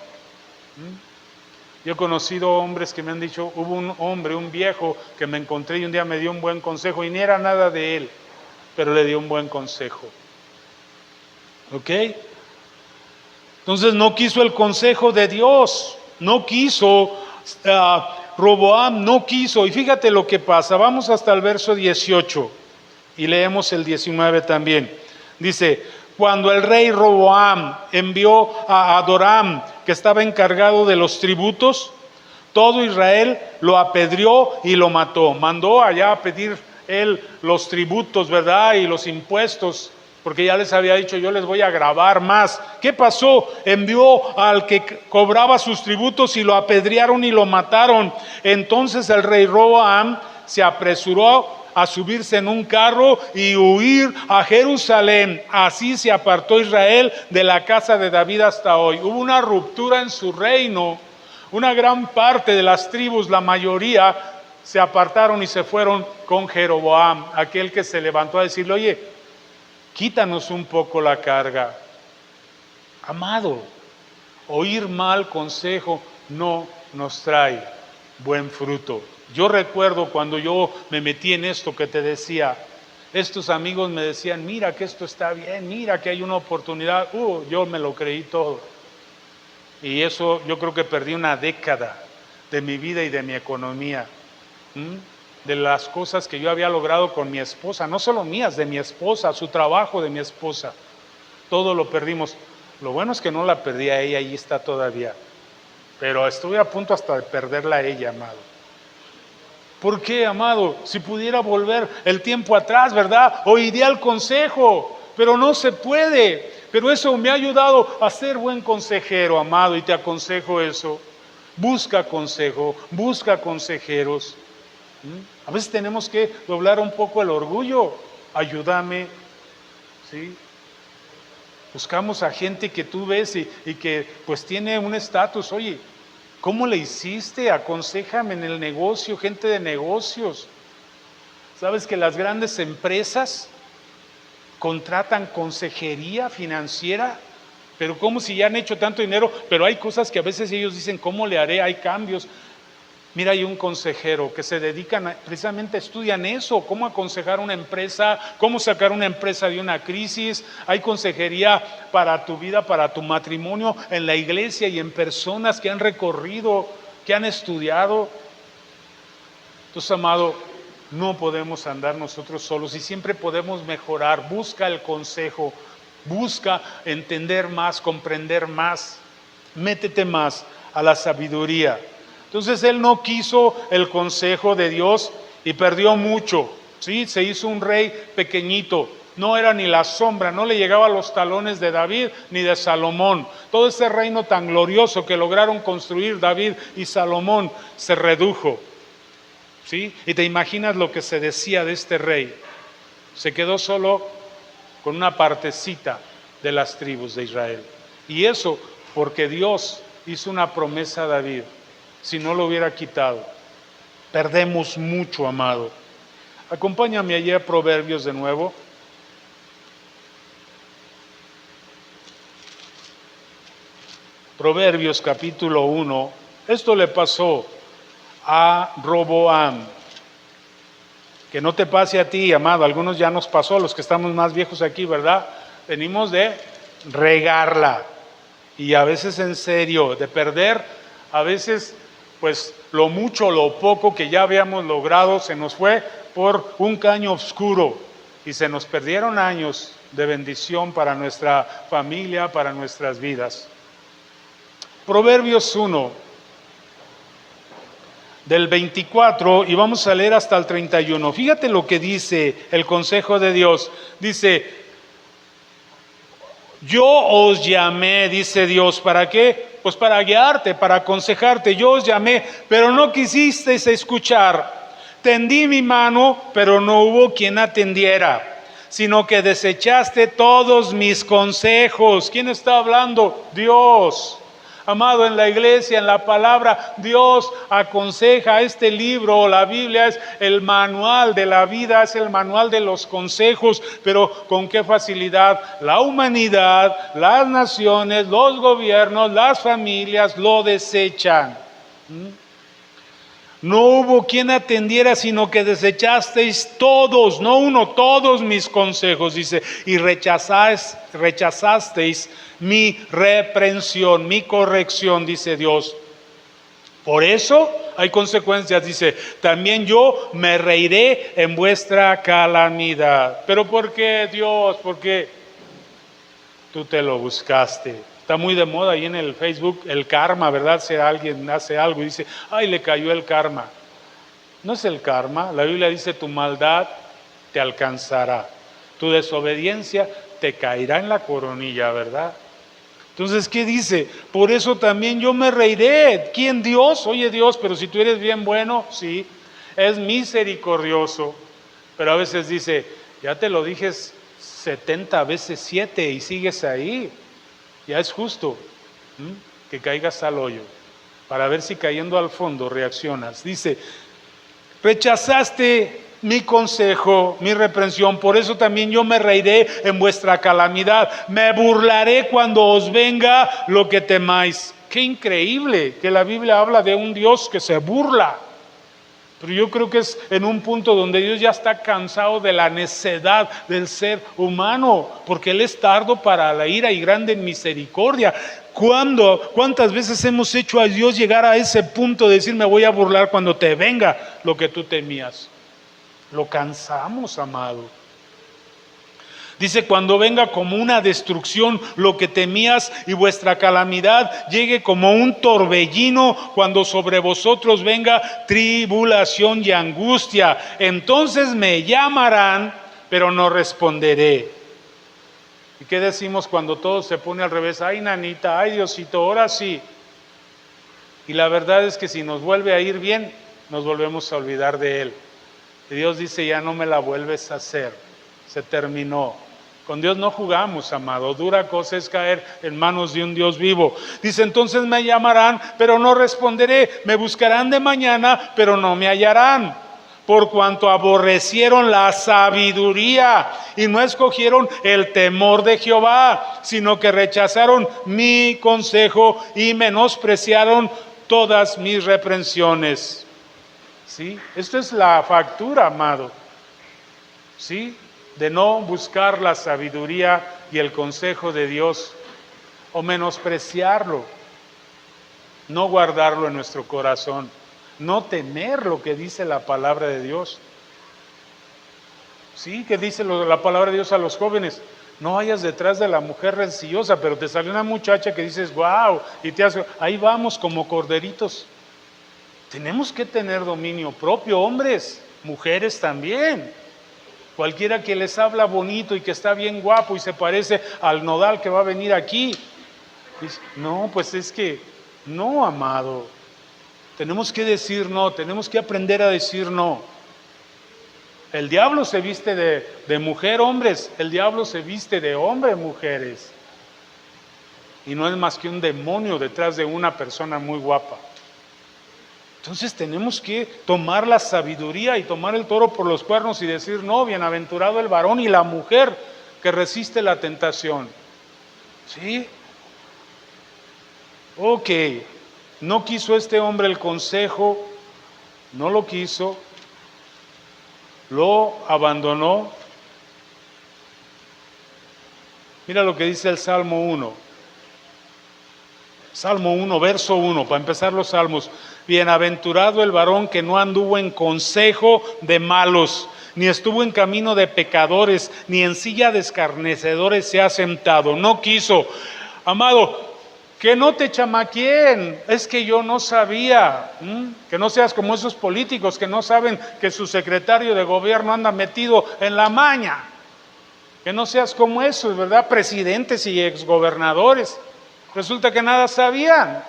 Yo he conocido hombres que me han dicho: hubo un hombre, un viejo que me encontré y un día me dio un buen consejo, y ni era nada de él, pero le dio un buen consejo. ¿Ok? Entonces no quiso el consejo de Dios, no quiso, Roboam no quiso. Y fíjate lo que pasa, vamos hasta el verso 18 y leemos el 19 también. Dice: cuando el rey Roboam envió a Adoram, que estaba encargado de los tributos, todo Israel lo apedreó y lo mató. Mandó allá a pedir él los tributos, ¿verdad? Y los impuestos, porque ya les había dicho: yo les voy a gravar más. ¿Qué pasó? Envió al que cobraba sus tributos y lo apedrearon y lo mataron. Entonces el rey Roboam se apresuró a subirse en un carro y huir a Jerusalén. Así se apartó Israel de la casa de David hasta hoy. Hubo una ruptura en su reino. Una gran parte de las tribus, la mayoría, se apartaron y se fueron con Jeroboam, aquel que se levantó a decirle: oye, quítanos un poco la carga. Amado, oír mal consejo no nos trae buen fruto. Yo recuerdo cuando yo me metí en esto que te decía, estos amigos me decían: mira que esto está bien, mira que hay una oportunidad. Yo me lo creí todo. Y eso, yo creo que perdí una década de mi vida y de mi economía. De las cosas que yo había logrado con mi esposa, no solo mías, de mi esposa, su trabajo de mi esposa. Todo lo perdimos. Lo bueno es que no la perdí a ella, ahí está todavía. Pero estuve a punto hasta de perderla a ella, amado. ¿Por qué, amado? Si pudiera volver el tiempo atrás, ¿verdad? Oiría el consejo, pero no se puede. Pero eso me ha ayudado a ser buen consejero, amado, y te aconsejo eso. Busca consejo, busca consejeros. A veces tenemos que doblar un poco el orgullo. Ayúdame, ¿sí? Buscamos a gente que tú ves y que pues tiene un estatus. Oye, ¿cómo le hiciste? Aconséjame en el negocio, gente de negocios. ¿Sabes que las grandes empresas contratan consejería financiera? Pero como si ya han hecho tanto dinero, pero hay cosas que a veces ellos dicen, ¿cómo le haré? Hay cambios. Mira, hay un consejero que se dedican precisamente estudian eso, cómo aconsejar una empresa, cómo sacar una empresa de una crisis. Hay consejería para tu vida, para tu matrimonio, en la iglesia y en personas que han recorrido, que han estudiado. Entonces, amado, no podemos andar nosotros solos y siempre podemos mejorar. Busca el consejo, busca entender más, comprender más, métete más a la sabiduría. Entonces él no quiso el consejo de Dios y perdió mucho, ¿sí? Se hizo un rey pequeñito, no era ni la sombra, no le llegaba a los talones de David ni de Salomón. Todo ese reino tan glorioso que lograron construir David y Salomón se redujo, ¿sí? Y te imaginas lo que se decía de este rey. Se quedó solo con una partecita de las tribus de Israel. Y eso porque Dios hizo una promesa a David. Si no lo hubiera quitado, perdemos mucho, amado. Acompáñame allí a Proverbios de nuevo. Proverbios capítulo 1. Esto le pasó a Roboam. Que no te pase a ti, amado. Algunos ya nos pasó, los que estamos más viejos aquí, ¿verdad? Venimos de regarla. Y a veces en serio, de perder, a veces pues lo mucho o lo poco que ya habíamos logrado se nos fue por un caño oscuro y se nos perdieron años de bendición para nuestra familia, para nuestras vidas. Proverbios 1, del 24, y vamos a leer hasta el 31. Fíjate lo que dice el consejo de Dios. Dice, yo os llamé, dice Dios, ¿para qué? Pues para guiarte, para aconsejarte. Yo os llamé, pero no quisisteis escuchar. Tendí mi mano, pero no hubo quien atendiera, sino que desechaste todos mis consejos. ¿Quién está hablando? Dios. Amado, en la iglesia, en la palabra, Dios aconseja. Este libro, la Biblia, es el manual de la vida, es el manual de los consejos, pero con qué facilidad la humanidad, las naciones, los gobiernos, las familias lo desechan. No hubo quien atendiera, sino que desechasteis todos, no uno, todos mis consejos, dice, y rechazasteis mi reprensión, mi corrección, dice Dios. Por eso hay consecuencias, dice, también yo me reiré en vuestra calamidad. ¿Pero por qué, Dios? Porque tú te lo buscaste. Está muy de moda ahí en el Facebook el karma, ¿verdad? Si alguien hace algo y dice, ay, le cayó el karma. No es el karma. La Biblia dice, tu maldad te alcanzará. Tu desobediencia te caerá en la coronilla, ¿verdad? Entonces, ¿qué dice? Por eso también yo me reiré. ¿Quién? Dios. Oye, Dios, pero si tú eres bien bueno, sí, es misericordioso. Pero a veces dice, ya te lo dije 70 veces 7 y sigues ahí. Ya es justo que caigas al hoyo para ver si cayendo al fondo reaccionas. Dice, rechazaste mi consejo, mi reprensión, por eso también yo me reiré en vuestra calamidad. Me burlaré cuando os venga lo que temáis. Qué increíble que la Biblia habla de un Dios que se burla. Pero yo creo que es en un punto donde Dios ya está cansado de la necedad del ser humano, porque Él es tardo para la ira y grande en misericordia. ¿Cuántas veces hemos hecho a Dios llegar a ese punto de decir, me voy a burlar cuando te venga lo que tú temías? Lo cansamos, amado. Dice, cuando venga como una destrucción lo que temías y vuestra calamidad llegue como un torbellino, cuando sobre vosotros venga tribulación y angustia, entonces me llamarán, pero no responderé. ¿Y qué decimos cuando todo se pone al revés? Ay, nanita, ay, Diosito, ahora sí. Y la verdad es que si nos vuelve a ir bien, nos volvemos a olvidar de Él. Y Dios dice, ya no me la vuelves a hacer, se terminó. Con Dios no jugamos, amado, dura cosa es caer en manos de un Dios vivo. Dice, entonces me llamarán, pero no responderé, me buscarán de mañana, pero no me hallarán. Por cuanto aborrecieron la sabiduría y no escogieron el temor de Jehová, sino que rechazaron mi consejo y menospreciaron todas mis reprensiones. ¿Sí? Esto es la factura, amado, ¿sí? De no buscar la sabiduría y el consejo de Dios, o menospreciarlo, no guardarlo en nuestro corazón, no temer lo que dice la palabra de Dios. ¿Sí? ¿Qué dice la palabra de Dios a los jóvenes? No vayas detrás de la mujer rencillosa, pero te sale una muchacha que dices, wow, y te hace, ahí vamos como corderitos. Tenemos que tener dominio propio, hombres, mujeres también. Cualquiera que les habla bonito y que está bien guapo y se parece al nodal que va a venir aquí. Dice, no, pues es que, no, amado. Tenemos que decir no, tenemos que aprender a decir no. El diablo se viste de mujer, hombres. El diablo se viste de hombre, mujeres. Y no es más que un demonio detrás de una persona muy guapa. Entonces tenemos que tomar la sabiduría y tomar el toro por los cuernos y decir, no, bienaventurado el varón y la mujer que resiste la tentación. ¿Sí? Ok, no quiso este hombre el consejo, no lo quiso, lo abandonó. Mira lo que dice el Salmo 1. Salmo 1, verso 1, para empezar los salmos. Bienaventurado el varón que no anduvo en consejo de malos, ni estuvo en camino de pecadores, ni en silla de escarnecedores se ha sentado. No quiso. Amado, que no te chamaqueen, es que yo no sabía. Que no seas como esos políticos que no saben que su secretario de gobierno anda metido en la maña. Que no seas como esos, ¿verdad? Presidentes y exgobernadores. Resulta que nada sabían.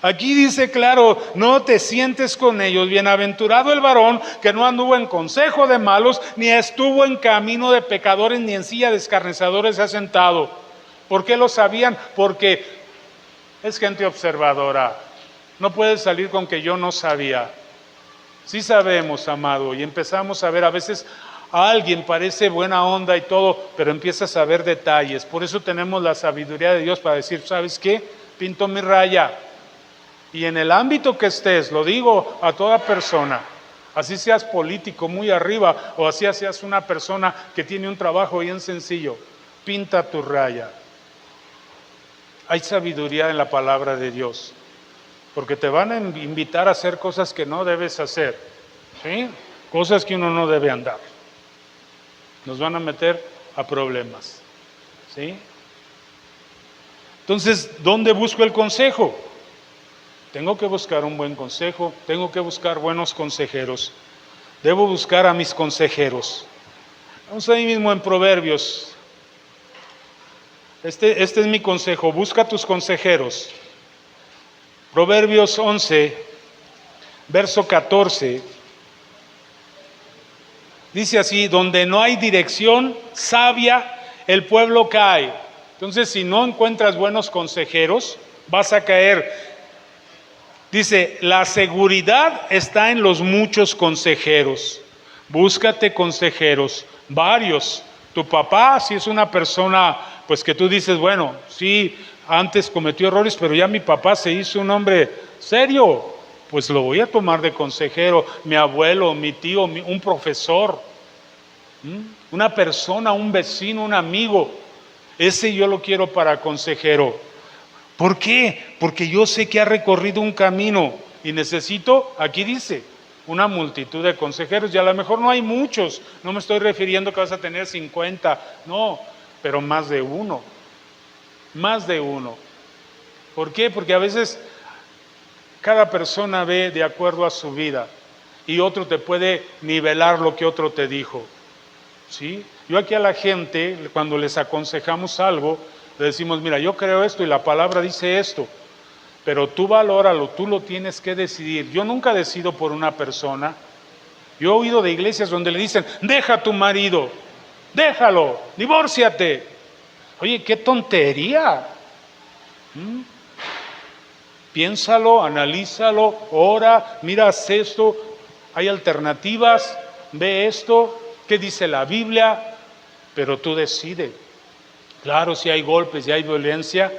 Aquí dice claro, no te sientes con ellos. Bienaventurado el varón que no anduvo en consejo de malos, ni estuvo en camino de pecadores, ni en silla de escarnecedores se ha sentado. ¿Por qué lo sabían? Porque es gente observadora. No puedes salir con que yo no sabía. Sí sabemos, amado, y empezamos a ver a veces... A alguien parece buena onda y todo, pero empiezas a ver detalles. Por eso tenemos la sabiduría de Dios para decir, ¿sabes qué? Pinto mi raya. Y en el ámbito que estés, lo digo a toda persona, así seas político muy arriba o así seas una persona que tiene un trabajo bien sencillo, pinta tu raya. Hay sabiduría en la palabra de Dios, porque te van a invitar a hacer cosas que no debes hacer, ¿sí? Cosas que uno no debe andar. Nos van a meter a problemas, ¿sí? Entonces, ¿dónde busco el consejo? Tengo que buscar un buen consejo, tengo que buscar buenos consejeros. Debo buscar a mis consejeros. Vamos ahí mismo en Proverbios. Este es mi consejo, busca tus consejeros. Proverbios 11, verso 14. Dice así, donde no hay dirección sabia, el pueblo cae. Entonces, si no encuentras buenos consejeros, vas a caer. Dice, la seguridad está en los muchos consejeros. Búscate consejeros, varios. Tu papá, si es una persona, pues que tú dices, bueno, sí, antes cometió errores, pero ya mi papá se hizo un hombre serio. Pues lo voy a tomar de consejero, mi abuelo, mi tío, un profesor, una persona, un vecino, un amigo. Ese yo lo quiero para consejero. ¿Por qué? Porque yo sé que ha recorrido un camino y necesito, aquí dice, una multitud de consejeros. Y a lo mejor no hay muchos, no me estoy refiriendo que vas a tener 50, no, pero más de uno. Más de uno. ¿Por qué? Porque a veces... Cada persona ve de acuerdo a su vida y otro te puede nivelar lo que otro te dijo, ¿sí? Yo aquí a la gente, cuando les aconsejamos algo, le decimos, mira, yo creo esto y la palabra dice esto, pero tú valóralo, tú lo tienes que decidir. Yo nunca decido por una persona. Yo he oído de iglesias donde le dicen, deja a tu marido, déjalo, divórciate. Oye, qué tontería. Piénsalo, analízalo, ora, mira, haz esto, hay alternativas, ve esto, qué dice la Biblia, pero tú decides. Claro, si hay golpes y hay violencia,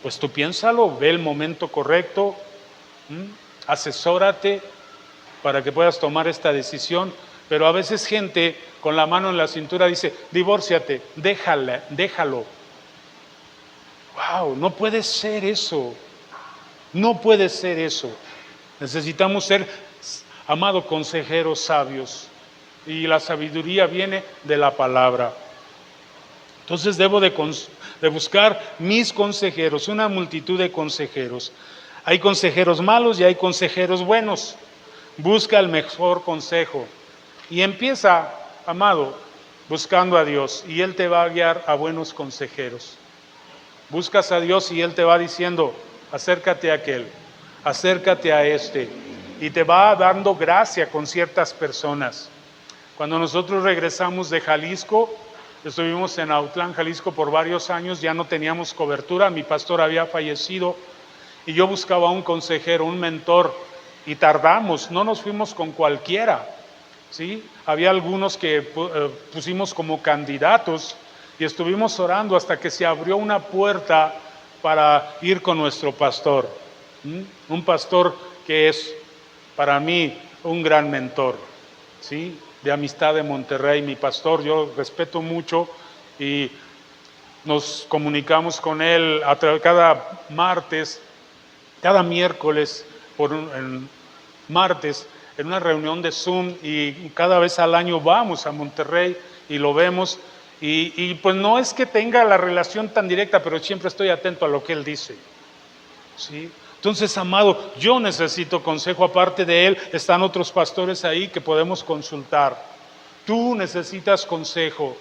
pues tú piénsalo, ve el momento correcto, asesórate para que puedas tomar esta decisión. Pero a veces gente con la mano en la cintura dice, divórciate, déjalo. Wow, no puede ser eso. No puede ser eso. Necesitamos ser, amados consejeros sabios. Y la sabiduría viene de la palabra. Entonces debo de buscar mis consejeros, una multitud de consejeros. Hay consejeros malos y hay consejeros buenos. Busca el mejor consejo. Y empieza, amado, buscando a Dios. Y Él te va a guiar a buenos consejeros. Buscas a Dios y Él te va diciendo, acércate a aquel, acércate a este. Y te va dando gracia con ciertas personas. Cuando nosotros regresamos de Jalisco, estuvimos en Autlán, Jalisco por varios años, ya no teníamos cobertura, mi pastor había fallecido y yo buscaba un consejero, un mentor, y tardamos, no nos fuimos con cualquiera, ¿sí? Había algunos que pusimos como candidatos y estuvimos orando hasta que se abrió una puerta para ir con nuestro pastor, un pastor que es para mí un gran mentor, ¿sí? De Amistad de Monterrey, mi pastor, yo respeto mucho y nos comunicamos con él cada martes, cada miércoles, en martes, en una reunión de Zoom, y cada vez al año vamos a Monterrey y lo vemos, y pues no es que tenga la relación tan directa, pero siempre estoy atento a lo que él dice, ¿sí? Entonces, amado, yo necesito consejo, aparte de él, están otros pastores ahí que podemos consultar. Tú necesitas consejo.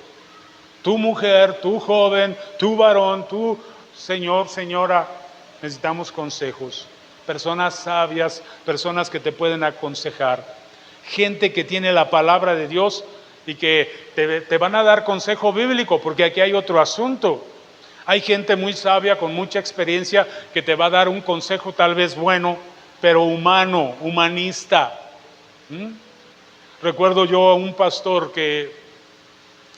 Tu mujer, tu joven, tu varón, tu señor, señora, necesitamos consejos. Personas sabias, personas que te pueden aconsejar. Gente que tiene la palabra de Dios y que te van a dar consejo bíblico, porque aquí hay otro asunto. Hay gente muy sabia, con mucha experiencia, que te va a dar un consejo tal vez bueno, pero humano, humanista. Recuerdo yo a un pastor que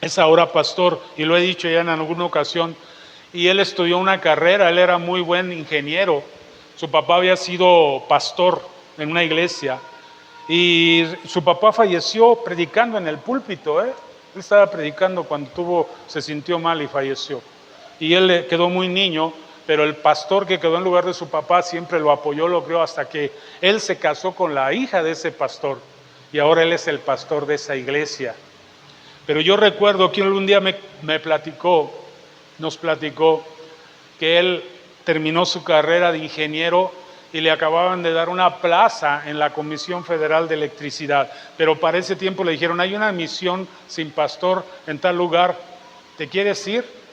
es ahora pastor, y lo he dicho ya en alguna ocasión, y él estudió una carrera, él era muy buen ingeniero, su papá había sido pastor en una iglesia, y su papá falleció predicando en el púlpito, Él estaba predicando cuando se sintió mal y falleció. Y él quedó muy niño, pero el pastor que quedó en lugar de su papá siempre lo apoyó, lo crió, hasta que él se casó con la hija de ese pastor. Y ahora él es el pastor de esa iglesia. Pero yo recuerdo que un día nos platicó que él terminó su carrera de ingeniero y le acababan de dar una plaza en la Comisión Federal de Electricidad. Pero para ese tiempo le dijeron, hay una misión sin pastor en tal lugar, ¿te quieres ir?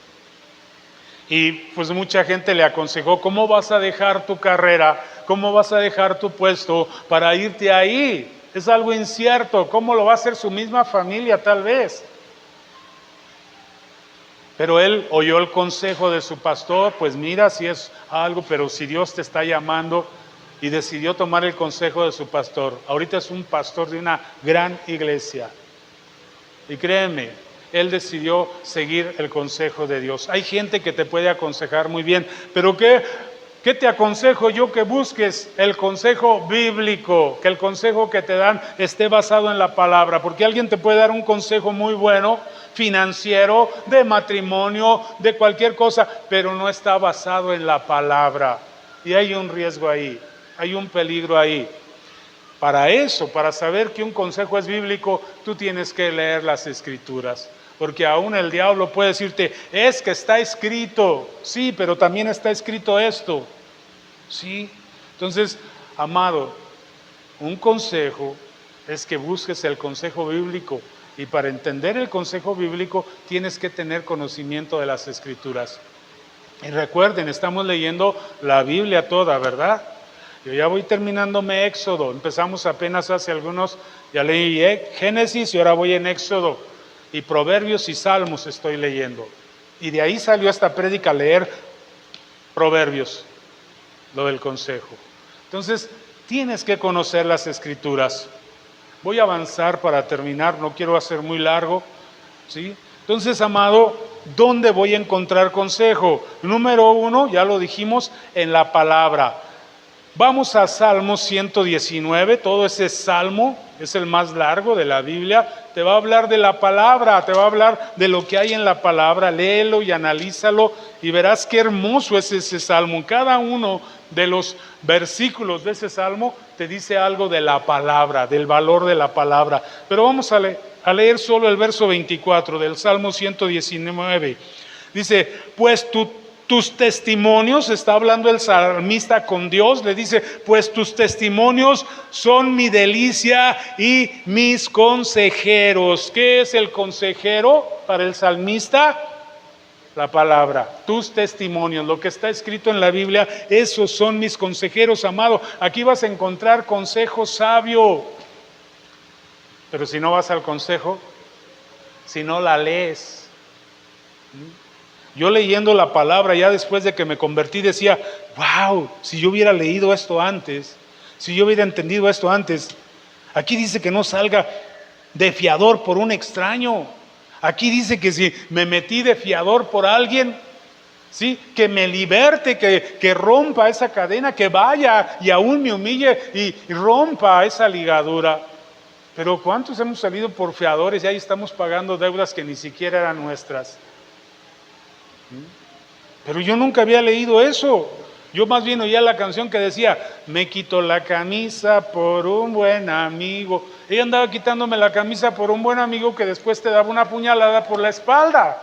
Y pues mucha gente le aconsejó, ¿cómo vas a dejar tu carrera? ¿Cómo vas a dejar tu puesto para irte ahí? Es algo incierto. ¿Cómo lo va a hacer su misma familia tal vez? Pero él oyó el consejo de su pastor, pues mira si es algo, pero si Dios te está llamando, y decidió tomar el consejo de su pastor. Ahorita es un pastor de una gran iglesia. Y créeme, él decidió seguir el consejo de Dios. Hay gente que te puede aconsejar muy bien, pero ¿qué te aconsejo yo? Que busques el consejo bíblico, que el consejo que te dan esté basado en la palabra, porque alguien te puede dar un consejo muy bueno, financiero, de matrimonio, de cualquier cosa, pero no está basado en la palabra. Y hay un riesgo ahí, hay un peligro ahí. Para eso, para saber que un consejo es bíblico, tú tienes que leer las Escrituras. Porque aún el diablo puede decirte, es que está escrito, sí, pero también está escrito esto, sí. Entonces, amado, un consejo es que busques el consejo bíblico, Y para entender el consejo bíblico tienes que tener conocimiento de las Escrituras. Y recuerden, estamos leyendo la Biblia toda, ¿verdad? Yo ya voy terminándome Éxodo. Empezamos apenas hace algunos, ya leí Génesis y ahora voy en Éxodo. Y Proverbios y Salmos estoy leyendo. Y de ahí salió esta prédica, leer Proverbios, lo del consejo. Entonces, tienes que conocer las Escrituras. Voy a avanzar para terminar, no quiero hacer muy largo, ¿sí? Entonces, amado, ¿dónde voy a encontrar consejo? Número 1, ya lo dijimos, en la palabra. Vamos a Salmo 119, todo ese salmo es el más largo de la Biblia, te va a hablar de la palabra, te va a hablar de lo que hay en la palabra, léelo y analízalo y verás qué hermoso es ese salmo. Cada uno de los versículos de ese salmo te dice algo de la palabra, del valor de la palabra. Pero vamos a leer solo el verso 24 del Salmo 119. Dice, pues tus testimonios, está hablando el salmista con Dios, le dice, pues tus testimonios son mi delicia y mis consejeros. ¿Qué es el consejero para el salmista? La palabra, tus testimonios, lo que está escrito en la Biblia, esos son mis consejeros, amado. Aquí vas a encontrar consejo sabio. Pero si no vas al consejo, si no la lees. Yo leyendo la palabra, ya después de que me convertí, decía, wow, si yo hubiera leído esto antes, si yo hubiera entendido esto antes. Aquí dice que no salga de fiador por un extraño. Aquí dice que si me metí de fiador por alguien, ¿sí? Que me liberte, que rompa esa cadena, que vaya y aún me humille y rompa esa ligadura. Pero ¿cuántos hemos salido por fiadores y ahí estamos pagando deudas que ni siquiera eran nuestras? Pero yo nunca había leído eso. Yo más bien oía la canción que decía, me quito la camisa por un buen amigo. Ella andaba quitándome la camisa por un buen amigo que después te daba una puñalada por la espalda.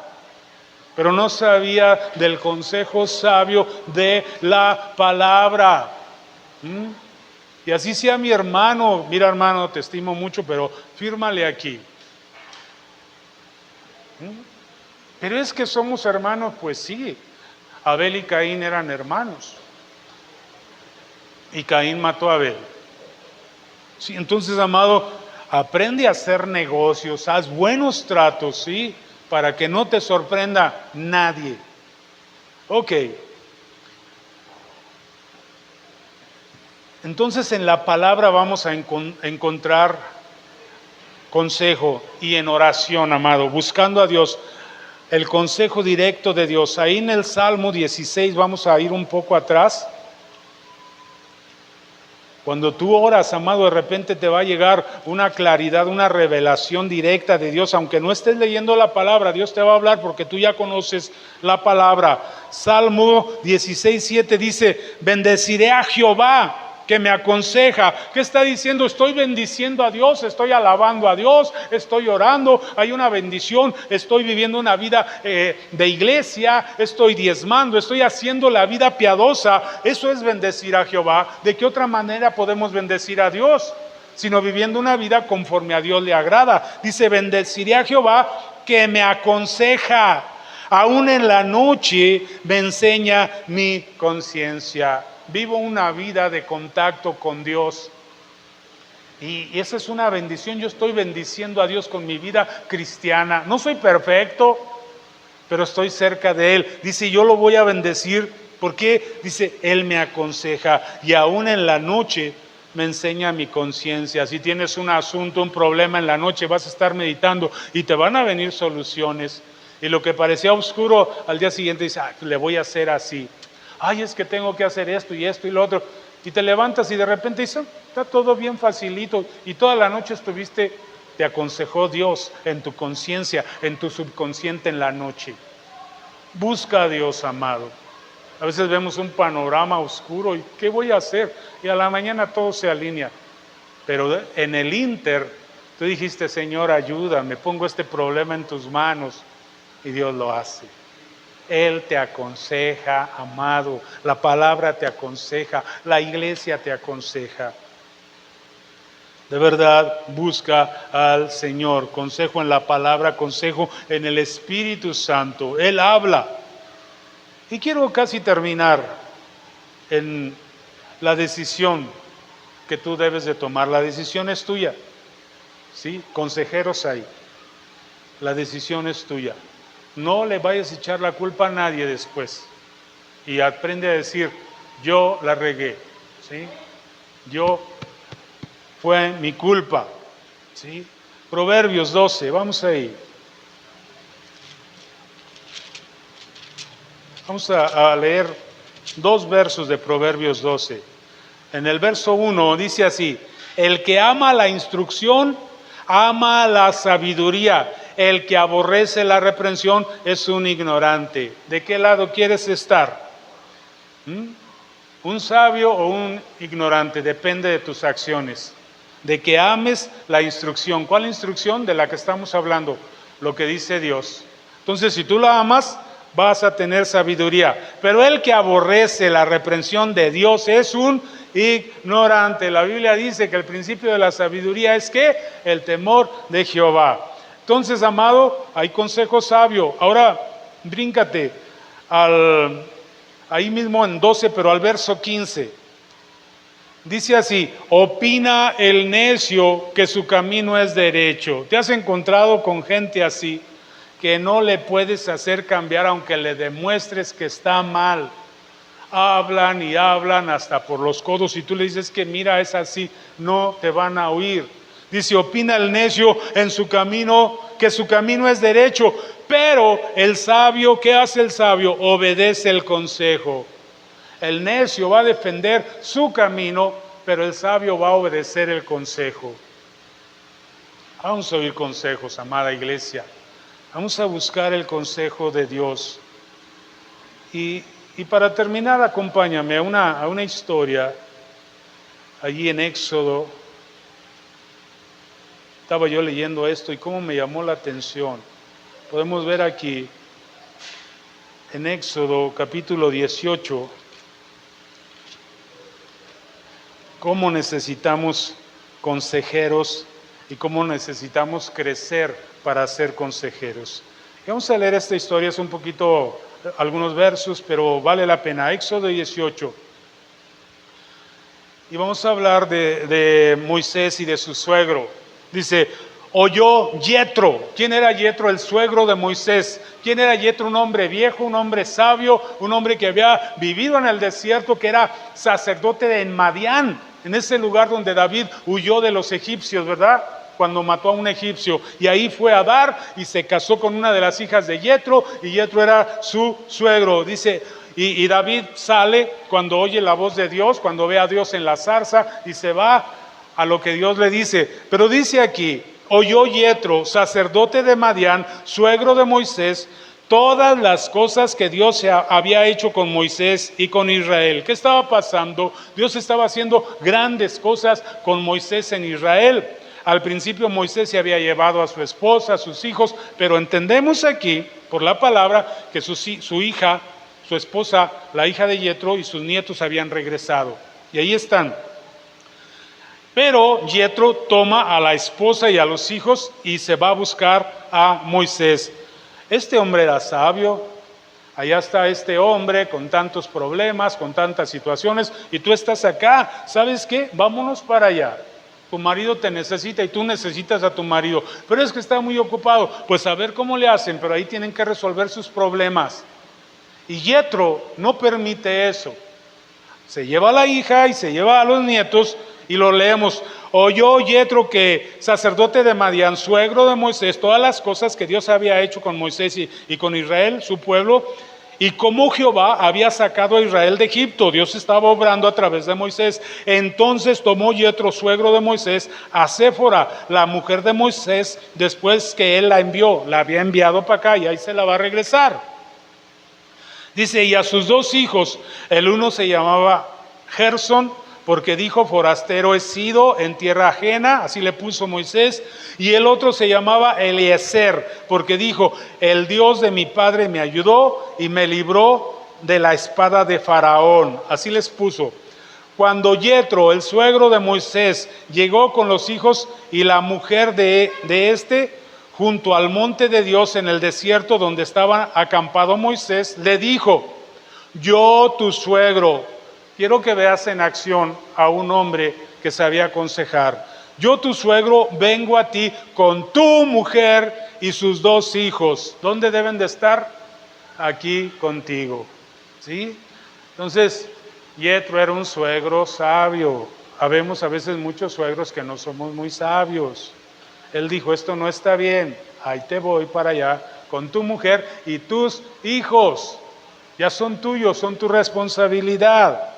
Pero no sabía del consejo sabio de la palabra. Y así sea mi hermano. Mira, hermano, te estimo mucho, pero fírmale aquí. Pero es que somos hermanos, pues sí. Abel y Caín eran hermanos. Y Caín mató a Abel. Sí, entonces, amado, aprende a hacer negocios, haz buenos tratos, ¿sí? Para que no te sorprenda nadie. Ok. Entonces, en la palabra vamos a encontrar consejo y en oración, amado, buscando a Dios. El consejo directo de Dios. Ahí en el Salmo 16, vamos a ir un poco atrás. Cuando tú oras, amado, de repente te va a llegar una claridad, una revelación directa de Dios. Aunque no estés leyendo la palabra, Dios te va a hablar porque tú ya conoces la palabra. Salmo 16, 7 dice, bendeciré a Jehová, que me aconseja. ¿Qué está diciendo? Estoy bendiciendo a Dios, estoy alabando a Dios, estoy orando, hay una bendición, estoy viviendo una vida de iglesia, estoy diezmando, estoy haciendo la vida piadosa. Eso es bendecir a Jehová. ¿De qué otra manera podemos bendecir a Dios? Sino viviendo una vida conforme a Dios le agrada. Dice, bendeciré a Jehová que me aconseja. Aún en la noche me enseña mi conciencia. Vivo una vida de contacto con Dios. Y esa es una bendición. Yo estoy bendiciendo a Dios con mi vida cristiana. No soy perfecto, pero estoy cerca de Él. Dice, yo lo voy a bendecir. ¿Por qué? Dice, Él me aconseja. Y aún en la noche me enseña mi conciencia. Si tienes un asunto, un problema en la noche, vas a estar meditando y te van a venir soluciones. Y lo que parecía oscuro, al día siguiente dice, le voy a hacer así. Ay, es que tengo que hacer esto y lo otro. Y te levantas y de repente dices, está todo bien facilito. Y toda la noche te aconsejó Dios en tu conciencia, en tu subconsciente en la noche. Busca a Dios, amado. A veces vemos un panorama oscuro y ¿qué voy a hacer? Y a la mañana todo se alinea. Pero en el ínter, tú dijiste, Señor, ayúdame, pongo este problema en tus manos. Y Dios lo hace. Él te aconseja, amado. La palabra te aconseja. La iglesia te aconseja. De verdad, busca al Señor. Consejo en la palabra, consejo en el Espíritu Santo. Él habla. Y quiero casi terminar en la decisión que tú debes de tomar. La decisión es tuya. ¿Sí? Consejeros hay. La decisión es tuya. No le vayas a echar la culpa a nadie después. Y aprende a decir, yo la regué. ¿Sí? Fue mi culpa. ¿Sí? Proverbios 12, vamos ahí. Vamos a leer 2 versos de Proverbios 12. En el verso 1 dice así: el que ama la instrucción, ama la sabiduría. El que aborrece la reprensión es un ignorante. ¿De qué lado quieres estar? ¿Un sabio o un ignorante? Depende de tus acciones. De que ames la instrucción. ¿Cuál instrucción? De la que estamos hablando. Lo que dice Dios. Entonces, si tú la amas, vas a tener sabiduría. Pero el que aborrece la reprensión de Dios es un ignorante. La Biblia dice que el principio de la sabiduría es ¿qué? El temor de Jehová. Entonces, amado, hay consejo sabio. Ahora, bríncate ahí mismo en 12, pero al verso 15. Dice así: opina el necio que su camino es derecho. ¿Te has encontrado con gente así que no le puedes hacer cambiar aunque le demuestres que está mal? Hablan y hablan hasta por los codos y tú le dices que mira, es así, no te van a oír. Dice: opina el necio en su camino que su camino es derecho, pero el sabio, ¿qué hace el sabio? Obedece el consejo. El necio va a defender su camino, pero el sabio va a obedecer el consejo. Vamos a oír consejos, amada iglesia. Vamos a buscar el consejo de Dios. Y para terminar, acompáñame a una historia allí en Éxodo. Estaba yo leyendo esto y cómo me llamó la atención. Podemos ver aquí en Éxodo capítulo 18 cómo necesitamos consejeros y cómo necesitamos crecer para ser consejeros. Y vamos a leer esta historia, es un poquito, algunos versos, pero vale la pena. Éxodo 18. Y vamos a hablar de Moisés y de su suegro. Dice: oyó Yetro. ¿Quién era Yetro? El suegro de Moisés. ¿Quién era Yetro? Un hombre viejo, un hombre sabio, un hombre que había vivido en el desierto, que era sacerdote de Madián, en ese lugar donde David huyó de los egipcios, ¿verdad? Cuando mató a un egipcio, y ahí fue a Dar y se casó con una de las hijas de Yetro, y Yetro era su suegro. Dice, y David sale cuando oye la voz de Dios, cuando ve a Dios en la zarza, y se va a lo que Dios le dice. Pero dice aquí: oyó Yetro, sacerdote de Madián, suegro de Moisés, todas las cosas que Dios había hecho con Moisés y con Israel. ¿Qué estaba pasando? Dios estaba haciendo grandes cosas con Moisés en Israel. Al principio Moisés se había llevado a su esposa, a sus hijos, pero entendemos aquí, por la palabra, que su hija, su esposa, la hija de Yetro, y sus nietos habían regresado. Y ahí están. Pero Yetro toma a la esposa y a los hijos y se va a buscar a Moisés. Este hombre era sabio. Allá está este hombre con tantos problemas, con tantas situaciones, y tú estás acá. ¿Sabes qué? Vámonos para allá. Tu marido te necesita y tú necesitas a tu marido, pero es que está muy ocupado. Pues a ver cómo le hacen, pero ahí tienen que resolver sus problemas. Y Yetro no permite eso. Se lleva a la hija y se lleva a los nietos. Y lo leemos: oyó Yetro, que sacerdote de Madián, suegro de Moisés, todas las cosas que Dios había hecho con Moisés y con Israel, su pueblo, y cómo Jehová había sacado a Israel de Egipto. Dios estaba obrando a través de Moisés. Entonces tomó Yetro, suegro de Moisés, a Séfora, la mujer de Moisés, después que él la envió, la había enviado para acá y ahí se la va a regresar. Dice: y a sus 2 hijos, el uno se llamaba Gersón, porque dijo: forastero he sido en tierra ajena, así le puso Moisés. Y el otro se llamaba Eliezer, porque dijo: el Dios de mi padre me ayudó y me libró de la espada de Faraón. Así les puso. Cuando Yetro, el suegro de Moisés, llegó con los hijos y la mujer de este, junto al monte de Dios en el desierto donde estaba acampado Moisés, le dijo: yo, tu suegro, quiero que veas en acción a un hombre que sabía aconsejar. Yo, tu suegro, vengo a ti con tu mujer y sus 2 hijos. ¿Dónde deben de estar? Aquí contigo. ¿Sí? Entonces, Yetro era un suegro sabio. Habemos a veces muchos suegros que no somos muy sabios. Él dijo: esto no está bien, ahí te voy para allá con tu mujer y tus hijos. Ya son tuyos, son tu responsabilidad.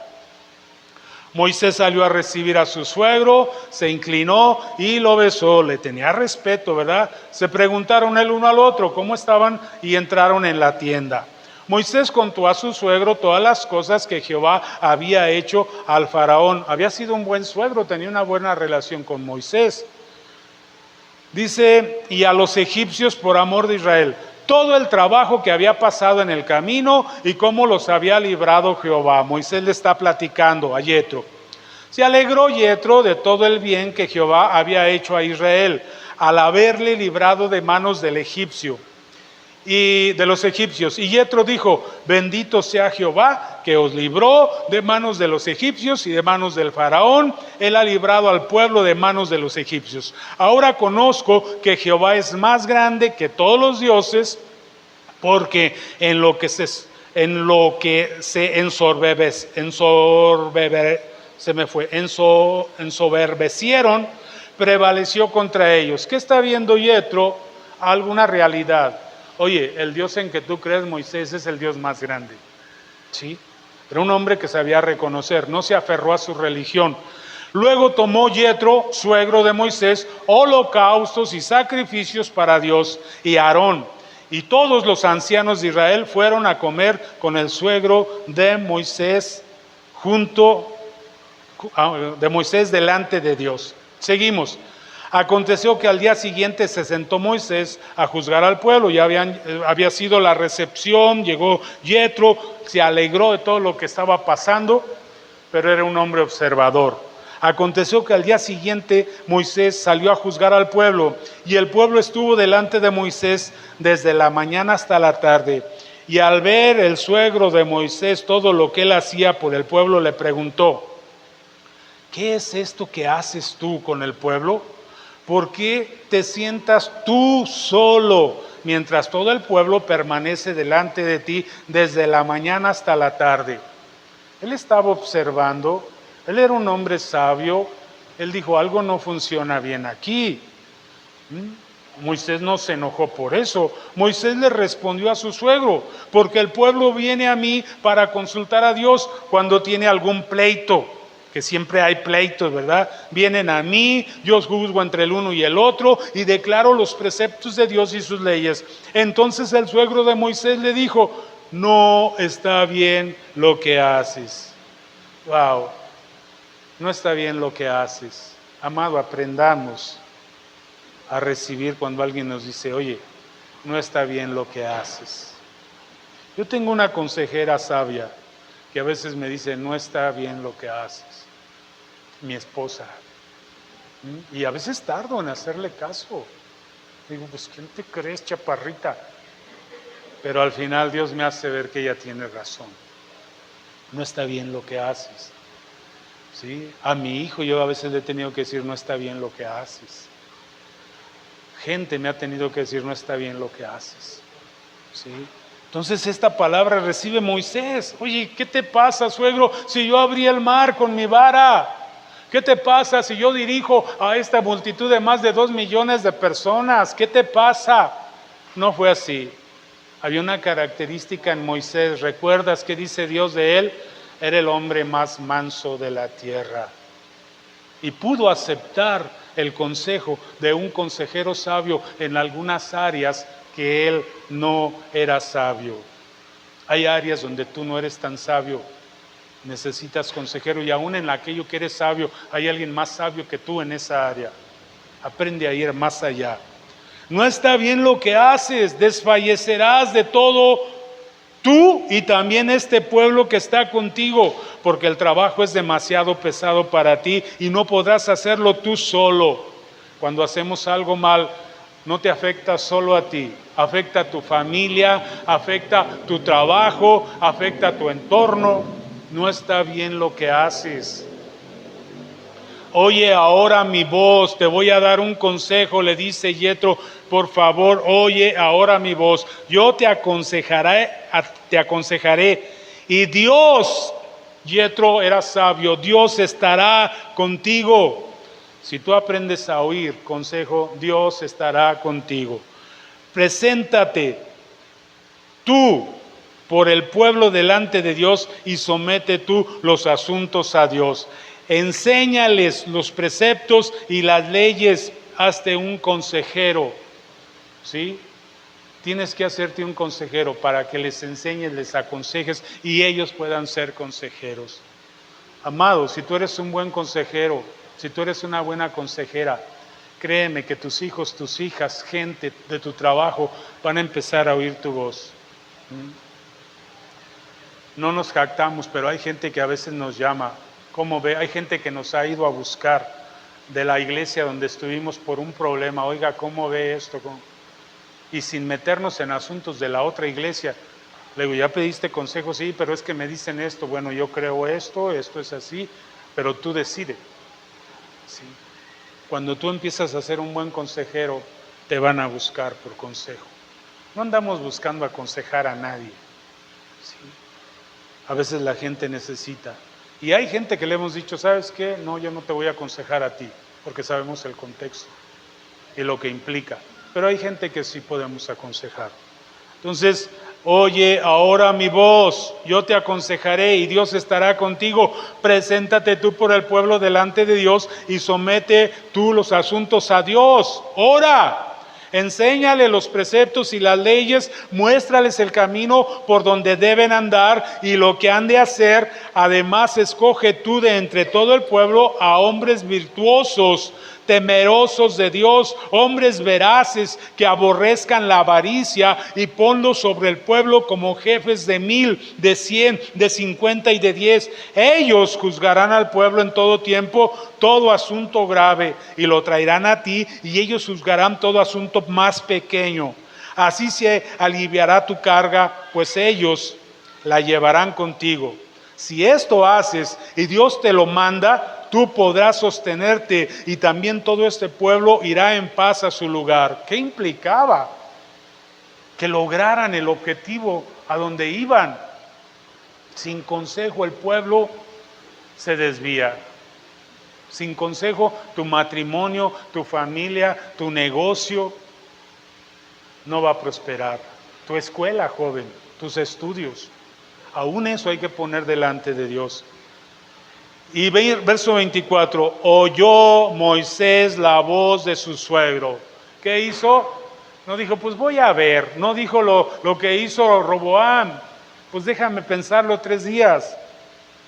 Moisés salió a recibir a su suegro, se inclinó y lo besó. Le tenía respeto, ¿verdad? Se preguntaron el uno al otro cómo estaban y entraron en la tienda. Moisés contó a su suegro todas las cosas que Jehová había hecho al faraón. Había sido un buen suegro, tenía una buena relación con Moisés. Dice: y a los egipcios por amor de Israel. Todo el trabajo que había pasado en el camino y cómo los había librado Jehová. Moisés le está platicando a Yetro. Se alegró Yetro de todo el bien que Jehová había hecho a Israel al haberle librado de manos del egipcio y de los egipcios. Y Yetro dijo: bendito sea Jehová que os libró de manos de los egipcios y de manos del faraón. Él ha librado al pueblo de manos de los egipcios. Ahora conozco que Jehová es más grande que todos los dioses, porque en lo que se ensoberbecieron, prevaleció contra ellos. ¿Qué está viendo Yetro? Alguna realidad. Oye, el Dios en que tú crees, Moisés, es el Dios más grande. ¿Sí? Era un hombre que sabía reconocer, no se aferró a su religión. Luego tomó Yetro, suegro de Moisés, holocaustos y sacrificios para Dios, y Aarón y todos los ancianos de Israel fueron a comer con el suegro de Moisés delante de Dios. Seguimos. Aconteció que al día siguiente se sentó Moisés a juzgar al pueblo. Ya había sido la recepción, llegó Yetro, se alegró de todo lo que estaba pasando, pero era un hombre observador. Aconteció que al día siguiente Moisés salió a juzgar al pueblo, y el pueblo estuvo delante de Moisés desde la mañana hasta la tarde. Y al ver el suegro de Moisés todo lo que él hacía por el pueblo, le preguntó: ¿qué es esto que haces tú con el pueblo? ¿Por qué te sientas tú solo mientras todo el pueblo permanece delante de ti desde la mañana hasta la tarde? Él estaba observando, él era un hombre sabio, él dijo: algo no funciona bien aquí. Moisés no se enojó por eso. Moisés le respondió a su suegro: porque el pueblo viene a mí para consultar a Dios cuando tiene algún pleito. Que siempre hay pleitos, ¿verdad? Vienen a mí, yo juzgo entre el uno y el otro y declaro los preceptos de Dios y sus leyes. Entonces el suegro de Moisés le dijo: no está bien lo que haces. Wow, no está bien lo que haces. Amado, aprendamos a recibir cuando alguien nos dice: oye, no está bien lo que haces. Yo tengo una consejera sabia que a veces me dice: no está bien lo que haces. Mi esposa. Y a veces tardo en hacerle caso. Digo: pues ¿quién te crees, chaparrita? Pero al final Dios me hace ver que ella tiene razón. No está bien lo que haces. ¿Sí? A mi hijo yo a veces le he tenido que decir: no está bien lo que haces. Gente me ha tenido que decir: no está bien lo que haces. ¿Sí? Entonces esta palabra recibe Moisés. Oye, ¿qué te pasa, suegro? Si yo abrí el mar con mi vara. ¿Qué te pasa si yo dirijo a esta multitud de más de 2 millones de personas? ¿Qué te pasa? No fue así. Había una característica en Moisés. ¿Recuerdas qué dice Dios de él? Era el hombre más manso de la tierra. Y pudo aceptar el consejo de un consejero sabio en algunas áreas que él no era sabio. Hay áreas donde tú no eres tan sabio. Necesitas consejero, y aún en aquello que eres sabio, hay alguien más sabio que tú en esa área. Aprende a ir más allá. No está bien lo que haces, desfallecerás de todo tú y también este pueblo que está contigo, porque el trabajo es demasiado pesado para ti y no podrás hacerlo tú solo. Cuando hacemos algo mal, no te afecta solo a ti, afecta a tu familia, afecta tu trabajo, afecta a tu entorno. No está bien lo que haces. Oye ahora mi voz, te voy a dar un consejo, le dice Yetro, por favor, oye ahora mi voz. Yo te aconsejaré. Y Dios, Yetro era sabio, Dios estará contigo. Si tú aprendes a oír consejo, Dios estará contigo. Preséntate tú por el pueblo delante de Dios y somete tú los asuntos a Dios. Enséñales los preceptos y las leyes, hazte un consejero, ¿sí? Tienes que hacerte un consejero para que les enseñes, les aconsejes y ellos puedan ser consejeros. Amado, si tú eres un buen consejero, si tú eres una buena consejera, créeme que tus hijos, tus hijas, gente de tu trabajo van a empezar a oír tu voz. No nos jactamos, pero hay gente que a veces nos llama. ¿Cómo ve? Hay gente que nos ha ido a buscar de la iglesia donde estuvimos por un problema. Oiga, ¿cómo ve esto? Y sin meternos en asuntos de la otra iglesia. Le digo, ¿ya pediste consejo? Sí, pero es que me dicen esto. Bueno, yo creo esto es así, pero tú decides. ¿Sí? Cuando tú empiezas a ser un buen consejero, te van a buscar por consejo. No andamos buscando aconsejar a nadie. ¿Sí? A veces la gente necesita. Y hay gente que le hemos dicho, ¿sabes qué? No, yo no te voy a aconsejar a ti, porque sabemos el contexto y lo que implica. Pero hay gente que sí podemos aconsejar. Entonces, oye ahora mi voz, yo te aconsejaré y Dios estará contigo. Preséntate tú por el pueblo delante de Dios y somete tú los asuntos a Dios. Ora. Enséñale los preceptos y las leyes, muéstrales el camino por donde deben andar y lo que han de hacer. Además, escoge tú de entre todo el pueblo a hombres virtuosos, temerosos de Dios, hombres veraces que aborrezcan la avaricia, y ponlos sobre el pueblo como jefes de 1000, de 100, de 50 y de 10. Ellos juzgarán al pueblo en todo tiempo todo asunto grave y lo traerán a ti, y ellos juzgarán todo asunto más pequeño. Así se aliviará tu carga, pues ellos la llevarán contigo. Si esto haces y Dios te lo manda, tú podrás sostenerte y también todo este pueblo irá en paz a su lugar. ¿Qué implicaba? Que lograran el objetivo a donde iban. Sin consejo el pueblo se desvía. Sin consejo tu matrimonio, tu familia, tu negocio no va a prosperar. Tu escuela, joven, tus estudios. Aún eso hay que poner delante de Dios. Y verso 24, oyó Moisés la voz de su suegro. ¿Qué hizo? No dijo, pues voy a ver. No dijo lo que hizo Roboam. Pues déjame pensarlo 3 días.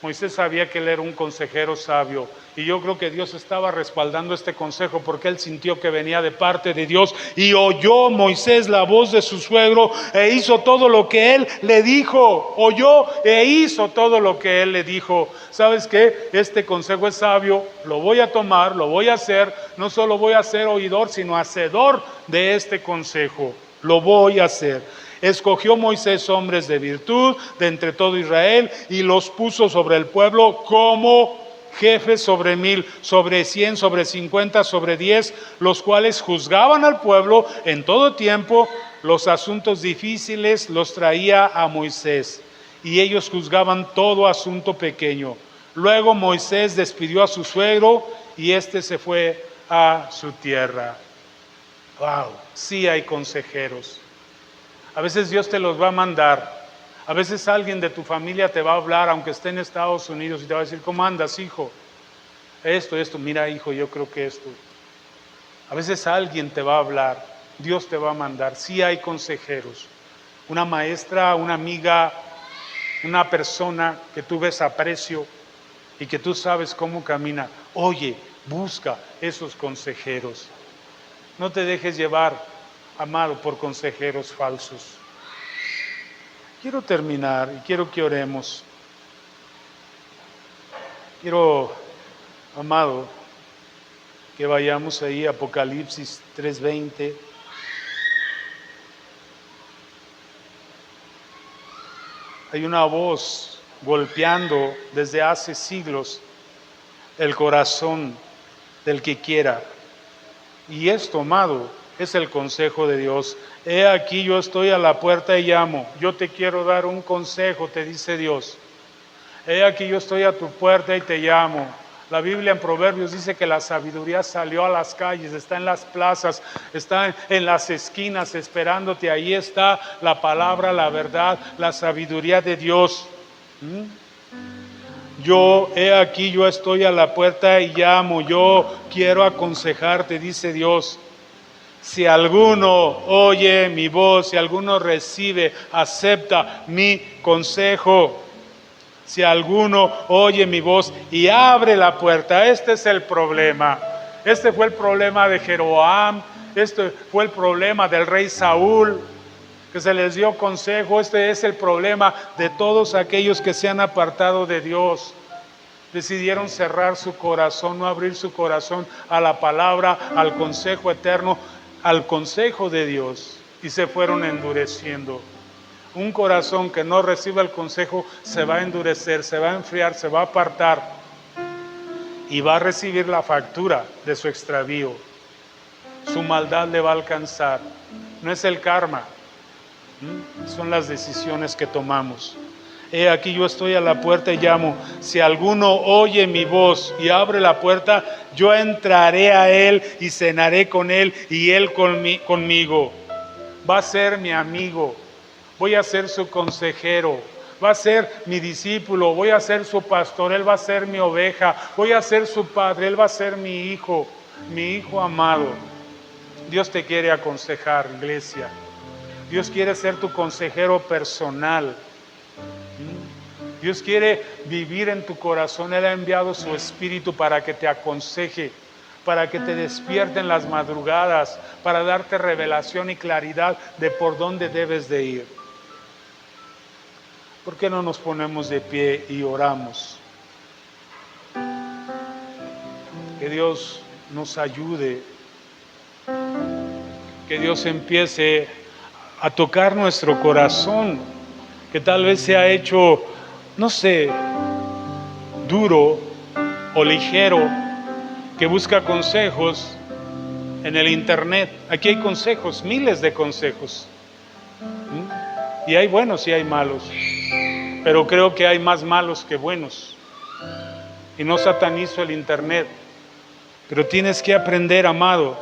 Moisés sabía que él era un consejero sabio. Y yo creo que Dios estaba respaldando este consejo porque él sintió que venía de parte de Dios. Y oyó Moisés la voz de su suegro e hizo todo lo que él le dijo. Oyó e hizo todo lo que él le dijo. ¿Sabes qué? Este consejo es sabio, lo voy a tomar, lo voy a hacer. No solo voy a ser oidor, sino hacedor de este consejo. Lo voy a hacer. Escogió Moisés hombres de virtud de entre todo Israel y los puso sobre el pueblo como jefes sobre 1000, sobre 100, sobre 50, sobre 10, los cuales juzgaban al pueblo en todo tiempo. Los asuntos difíciles los traía a Moisés y ellos juzgaban todo asunto pequeño. Luego Moisés despidió a su suegro y éste se fue a su tierra. Wow, sí hay consejeros. A veces Dios te los va a mandar. A veces alguien de tu familia te va a hablar, aunque esté en Estados Unidos, y te va a decir, ¿cómo andas, hijo? Esto, mira, hijo, yo creo que esto. A veces alguien te va a hablar, Dios te va a mandar. Sí hay consejeros. Una maestra, una amiga, una persona que tú ves aprecio y que tú sabes cómo camina. Oye, busca esos consejeros. No te dejes llevar, amado, por consejeros falsos. Quiero terminar y quiero que oremos. Quiero, amado, que vayamos ahí a Apocalipsis 3:20. Hay una voz golpeando desde hace siglos el corazón del que quiera. Y esto, amado, es el consejo de Dios. He aquí yo estoy a la puerta y llamo. Yo te quiero dar un consejo, te dice Dios. He aquí yo estoy a tu puerta y te llamo. La Biblia en Proverbios dice que la sabiduría salió a las calles, está en las plazas, está en las esquinas esperándote. Ahí está la palabra, la verdad, la sabiduría de Dios. Yo, he aquí, yo estoy a la puerta y llamo. Yo quiero aconsejarte, dice Dios. Si alguno oye mi voz, si alguno recibe, acepta mi consejo. Si alguno oye mi voz y abre la puerta, este es el problema. Este fue el problema de Jeroboam, este fue el problema del rey Saúl, que se les dio consejo. Este es el problema de todos aquellos que se han apartado de Dios. Decidieron cerrar su corazón, no abrir su corazón a la palabra, al consejo eterno, al consejo de Dios, y se fueron endureciendo. Un corazón que no reciba el consejo se va a endurecer, se va a enfriar, se va a apartar y va a recibir la factura de su extravío. Su maldad le va a alcanzar. No es el karma, son las decisiones que tomamos. He aquí yo estoy a la puerta y llamo. Si alguno oye mi voz y abre la puerta, yo entraré a él y cenaré con él y él conmigo. Va a ser mi amigo. Voy a ser su consejero, va a ser mi discípulo, voy a ser su pastor, él va a ser mi oveja, voy a ser su padre, él va a ser mi hijo amado. Dios te quiere aconsejar, iglesia. Dios quiere ser tu consejero personal. Dios quiere vivir en tu corazón. Él ha enviado su Espíritu para que te aconseje, para que te despierte en las madrugadas, para darte revelación y claridad de por dónde debes de ir. ¿Por qué no nos ponemos de pie y oramos? Que Dios nos ayude, que Dios empiece a tocar nuestro corazón, que tal vez se ha hecho, no sé, duro o ligero, que busca consejos en el internet. Aquí hay consejos, miles de consejos. Y hay buenos y hay malos. Pero creo que hay más malos que buenos. Y no satanizo el internet. Pero tienes que aprender, amado,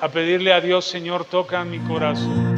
a pedirle a Dios: Señor, toca mi corazón.